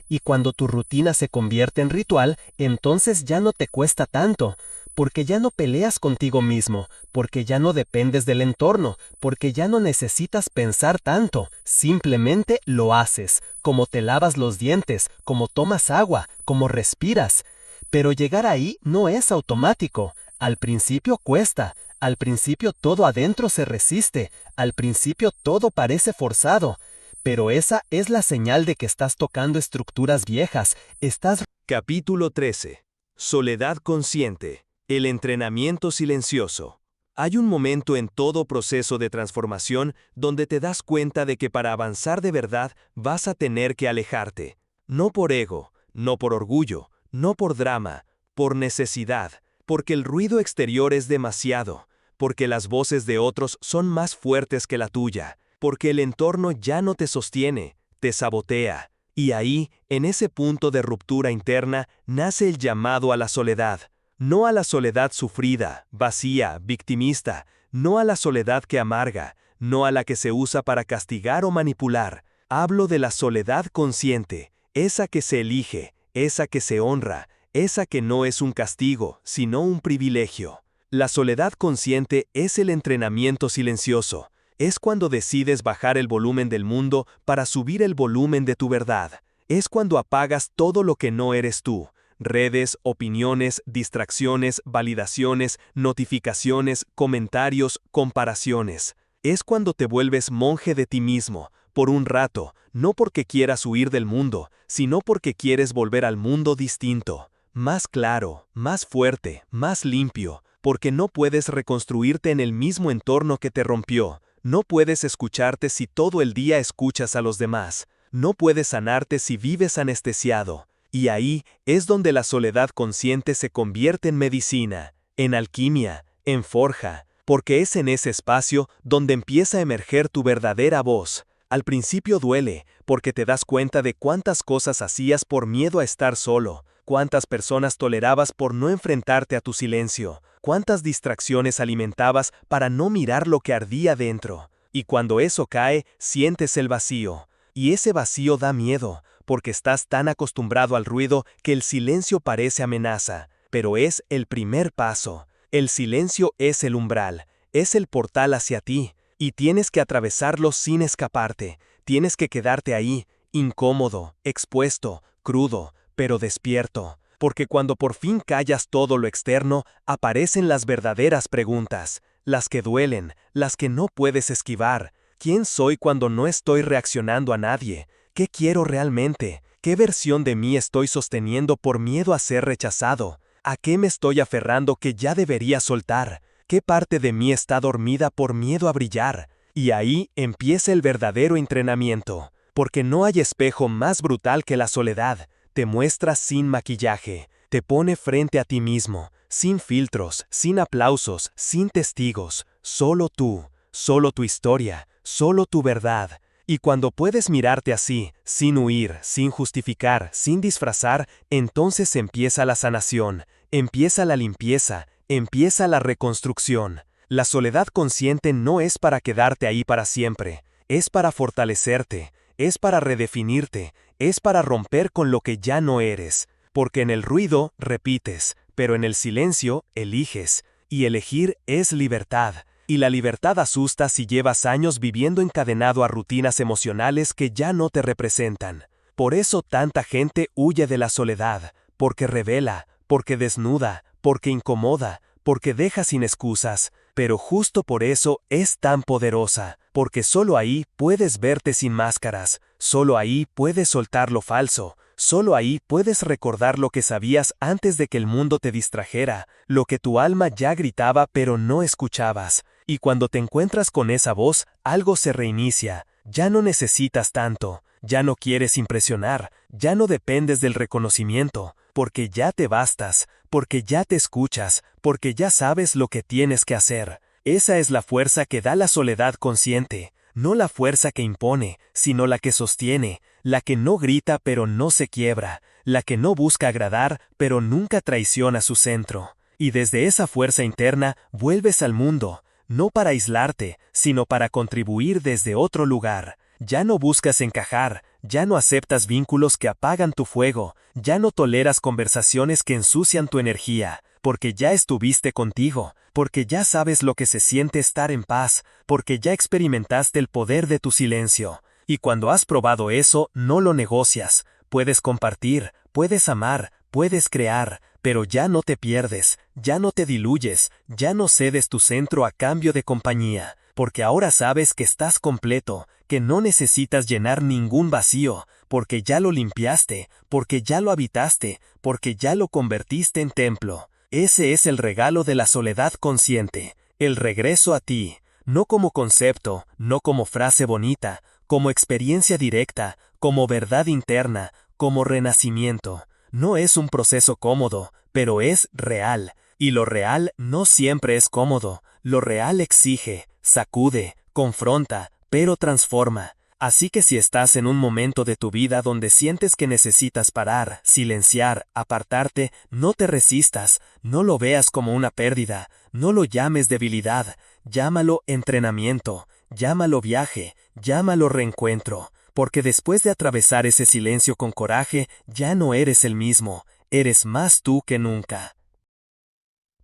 Y cuando tu rutina se convierte en ritual, entonces ya no te cuesta tanto, porque ya no peleas contigo mismo, porque ya no dependes del entorno, porque ya no necesitas pensar tanto, simplemente lo haces, como te lavas los dientes, como tomas agua, como respiras. Pero llegar ahí no es automático. Al principio cuesta, al principio todo adentro se resiste, al principio todo parece forzado. Pero esa es la señal de que estás tocando estructuras viejas, estás... Capítulo 13. Soledad consciente. El entrenamiento silencioso. Hay un momento en todo proceso de transformación donde te das cuenta de que para avanzar de verdad vas a tener que alejarte. No por ego, no por orgullo, no por drama, por necesidad, porque el ruido exterior es demasiado, porque las voces de otros son más fuertes que la tuya, porque el entorno ya no te sostiene, te sabotea. Y ahí, en ese punto de ruptura interna, nace el llamado a la soledad. No a la soledad sufrida, vacía, victimista, no a la soledad que amarga, no a la que se usa para castigar o manipular. Hablo de la soledad consciente, esa que se elige, esa que se honra, esa que no es un castigo, sino un privilegio. La soledad consciente es el entrenamiento silencioso. Es cuando decides bajar el volumen del mundo para subir el volumen de tu verdad. Es cuando apagas todo lo que no eres tú. Redes, opiniones, distracciones, validaciones, notificaciones, comentarios, comparaciones. Es cuando te vuelves monje de ti mismo, por un rato, no porque quieras huir del mundo, sino porque quieres volver al mundo distinto, más claro, más fuerte, más limpio, porque no puedes reconstruirte en el mismo entorno que te rompió. No puedes escucharte si todo el día escuchas a los demás. No puedes sanarte si vives anestesiado. Y ahí es donde la soledad consciente se convierte en medicina, en alquimia, en forja, porque es en ese espacio donde empieza a emerger tu verdadera voz. Al principio duele, porque te das cuenta de cuántas cosas hacías por miedo a estar solo, cuántas personas tolerabas por no enfrentarte a tu silencio, cuántas distracciones alimentabas para no mirar lo que ardía dentro. Y cuando eso cae, sientes el vacío. Y ese vacío da miedo, porque estás tan acostumbrado al ruido que el silencio parece amenaza. Pero es el primer paso. El silencio es el umbral, es el portal hacia ti. Y tienes que atravesarlo sin escaparte. Tienes que quedarte ahí, incómodo, expuesto, crudo, pero despierto. Porque cuando por fin callas todo lo externo, aparecen las verdaderas preguntas, las que duelen, las que no puedes esquivar. ¿Quién soy cuando no estoy reaccionando a nadie? ¿Qué quiero realmente? ¿Qué versión de mí estoy sosteniendo por miedo a ser rechazado? ¿A qué me estoy aferrando que ya debería soltar? ¿Qué parte de mí está dormida por miedo a brillar? Y ahí empieza el verdadero entrenamiento, porque no hay espejo más brutal que la soledad. Te muestra sin maquillaje, te pone frente a ti mismo, sin filtros, sin aplausos, sin testigos, solo tú, solo tu historia, solo tu verdad. Y cuando puedes mirarte así, sin huir, sin justificar, sin disfrazar, entonces empieza la sanación, empieza la limpieza, empieza la reconstrucción. La soledad consciente no es para quedarte ahí para siempre, es para fortalecerte, es para redefinirte, es para romper con lo que ya no eres, porque en el ruido repites, pero en el silencio eliges, y elegir es libertad. Y la libertad asusta si llevas años viviendo encadenado a rutinas emocionales que ya no te representan. Por eso tanta gente huye de la soledad, porque revela, porque desnuda, porque incomoda, porque deja sin excusas. Pero justo por eso es tan poderosa, porque solo ahí puedes verte sin máscaras, solo ahí puedes soltar lo falso, solo ahí puedes recordar lo que sabías antes de que el mundo te distrajera, lo que tu alma ya gritaba pero no escuchabas. Y cuando te encuentras con esa voz, algo se reinicia, ya no necesitas tanto, ya no quieres impresionar, ya no dependes del reconocimiento, porque ya te bastas, porque ya te escuchas, porque ya sabes lo que tienes que hacer. Esa es la fuerza que da la soledad consciente, no la fuerza que impone, sino la que sostiene, la que no grita pero no se quiebra, la que no busca agradar pero nunca traiciona su centro. Y desde esa fuerza interna vuelves al mundo, no para aislarte, sino para contribuir desde otro lugar. Ya no buscas encajar, ya no aceptas vínculos que apagan tu fuego, ya no toleras conversaciones que ensucian tu energía, porque ya estuviste contigo, porque ya sabes lo que se siente estar en paz, porque ya experimentaste el poder de tu silencio. Y cuando has probado eso, no lo negocias. Puedes compartir, puedes amar, puedes crear, pero ya no te pierdes, ya no te diluyes, ya no cedes tu centro a cambio de compañía, porque ahora sabes que estás completo, que no necesitas llenar ningún vacío, porque ya lo limpiaste, porque ya lo habitaste, porque ya lo convertiste en templo. Ese es el regalo de la soledad consciente, el regreso a ti, no como concepto, no como frase bonita, como experiencia directa, como verdad interna, como renacimiento. No es un proceso cómodo, pero es real, y lo real no siempre es cómodo. Lo real exige, sacude, confronta, pero transforma. Así que si estás en un momento de tu vida donde sientes que necesitas parar, silenciar, apartarte, no te resistas, no lo veas como una pérdida, no lo llames debilidad, llámalo entrenamiento, llámalo viaje, llámalo reencuentro, porque después de atravesar ese silencio con coraje, ya no eres el mismo, eres más tú que nunca.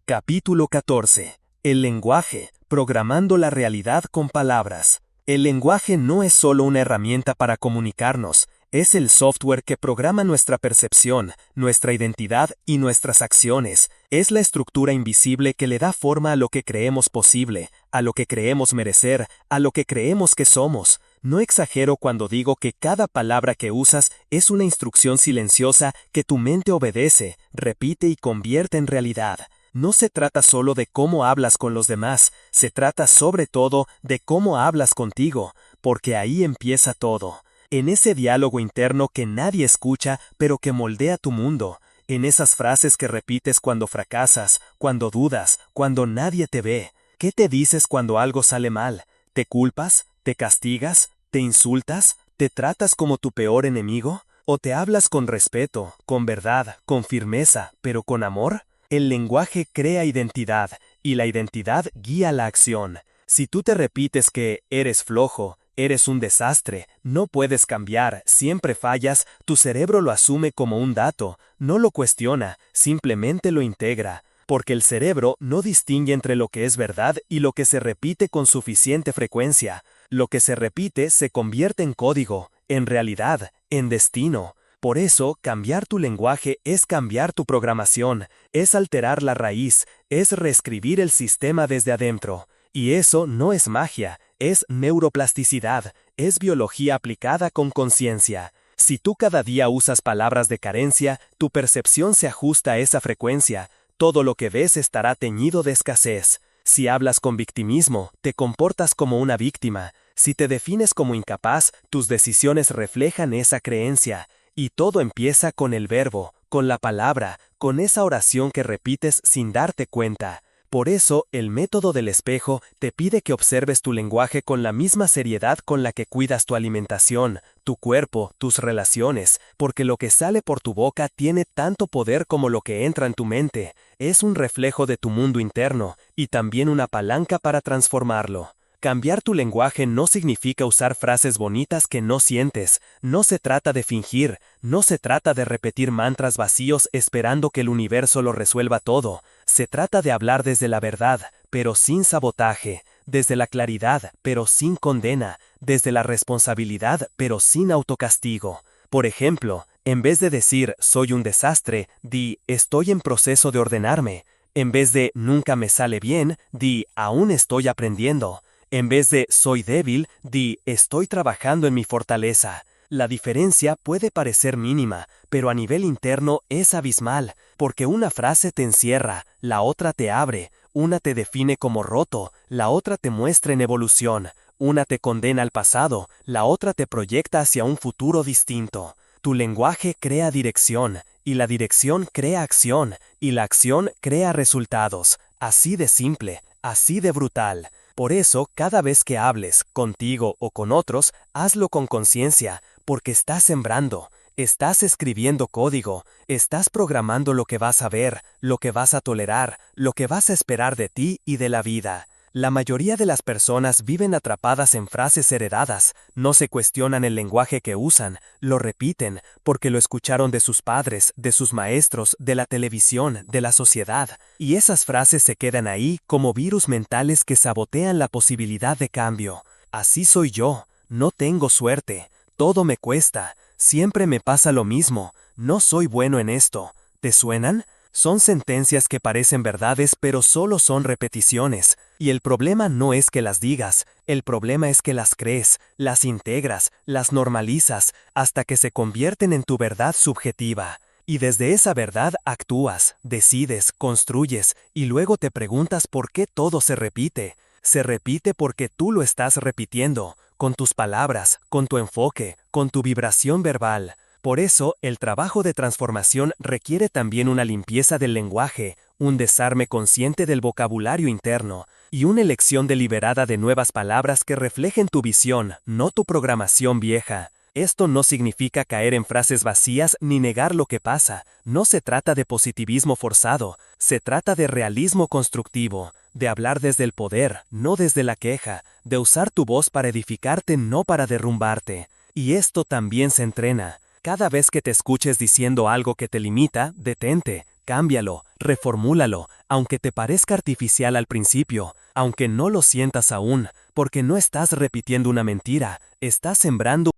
Capítulo 14. El lenguaje, programando la realidad con palabras. El lenguaje no es solo una herramienta para comunicarnos, es el software que programa nuestra percepción, nuestra identidad y nuestras acciones. Es la estructura invisible que le da forma a lo que creemos posible, a lo que creemos merecer, a lo que creemos que somos. No exagero cuando digo que cada palabra que usas es una instrucción silenciosa que tu mente obedece, repite y convierte en realidad. No se trata solo de cómo hablas con los demás, se trata sobre todo de cómo hablas contigo, porque ahí empieza todo. En ese diálogo interno que nadie escucha, pero que moldea tu mundo. En esas frases que repites cuando fracasas, cuando dudas, cuando nadie te ve. ¿Qué te dices cuando algo sale mal? ¿Te culpas? ¿Te castigas? ¿Te insultas? ¿Te tratas como tu peor enemigo? ¿O te hablas con respeto, con verdad, con firmeza, pero con amor? El lenguaje crea identidad, y la identidad guía la acción. Si tú te repites que eres flojo, eres un desastre, no puedes cambiar, siempre fallas, tu cerebro lo asume como un dato, no lo cuestiona, simplemente lo integra, porque el cerebro no distingue entre lo que es verdad y lo que se repite con suficiente frecuencia. Lo que se repite se convierte en código, en realidad, en destino. Por eso, cambiar tu lenguaje es cambiar tu programación, es alterar la raíz, es reescribir el sistema desde adentro. Y eso no es magia, es neuroplasticidad, es biología aplicada con conciencia. Si tú cada día usas palabras de carencia, tu percepción se ajusta a esa frecuencia, todo lo que ves estará teñido de escasez. Si hablas con victimismo, te comportas como una víctima. Si te defines como incapaz, tus decisiones reflejan esa creencia. Y todo empieza con el verbo, con la palabra, con esa oración que repites sin darte cuenta. Por eso, el método del espejo te pide que observes tu lenguaje con la misma seriedad con la que cuidas tu alimentación, tu cuerpo, tus relaciones, porque lo que sale por tu boca tiene tanto poder como lo que entra en tu mente. Es un reflejo de tu mundo interno, y también una palanca para transformarlo. Cambiar tu lenguaje no significa usar frases bonitas que no sientes, no se trata de fingir, no se trata de repetir mantras vacíos esperando que el universo lo resuelva todo, se trata de hablar desde la verdad, pero sin sabotaje, desde la claridad, pero sin condena, desde la responsabilidad, pero sin autocastigo. Por ejemplo, en vez de decir soy un desastre, di estoy en proceso de ordenarme. En vez de nunca me sale bien, di aún estoy aprendiendo. En vez de soy débil, di estoy trabajando en mi fortaleza. La diferencia puede parecer mínima, pero a nivel interno es abismal, porque una frase te encierra, la otra te abre, una te define como roto, la otra te muestra en evolución, una te condena al pasado, la otra te proyecta hacia un futuro distinto. Tu lenguaje crea dirección, y la dirección crea acción, y la acción crea resultados. Así de simple, así de brutal. Por eso, cada vez que hables, contigo o con otros, hazlo con conciencia, porque estás sembrando, estás escribiendo código, estás programando lo que vas a ver, lo que vas a tolerar, lo que vas a esperar de ti y de la vida. La mayoría de las personas viven atrapadas en frases heredadas, no se cuestionan el lenguaje que usan, lo repiten, porque lo escucharon de sus padres, de sus maestros, de la televisión, de la sociedad, y esas frases se quedan ahí como virus mentales que sabotean la posibilidad de cambio. Así soy yo, no tengo suerte, todo me cuesta, siempre me pasa lo mismo, no soy bueno en esto. ¿Te suenan? Son sentencias que parecen verdades pero solo son repeticiones, y el problema no es que las digas, el problema es que las crees, las integras, las normalizas, hasta que se convierten en tu verdad subjetiva. Y desde esa verdad actúas, decides, construyes, y luego te preguntas por qué todo se repite. Se repite porque tú lo estás repitiendo, con tus palabras, con tu enfoque, con tu vibración verbal. Por eso, el trabajo de transformación requiere también una limpieza del lenguaje, un desarme consciente del vocabulario interno, y una elección deliberada de nuevas palabras que reflejen tu visión, no tu programación vieja. Esto no significa caer en frases vacías ni negar lo que pasa, no se trata de positivismo forzado, se trata de realismo constructivo, de hablar desde el poder, no desde la queja, de usar tu voz para edificarte, no para derrumbarte. Y esto también se entrena. Cada vez que te escuches diciendo algo que te limita, detente, cámbialo, reformúlalo, aunque te parezca artificial al principio, aunque no lo sientas aún, porque no estás repitiendo una mentira, estás sembrando.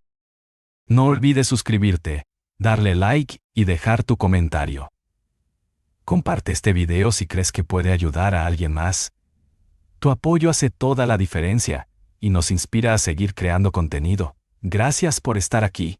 No olvides suscribirte, darle like y dejar tu comentario. Comparte este video si crees que puede ayudar a alguien más. Tu apoyo hace toda la diferencia y nos inspira a seguir creando contenido. Gracias por estar aquí.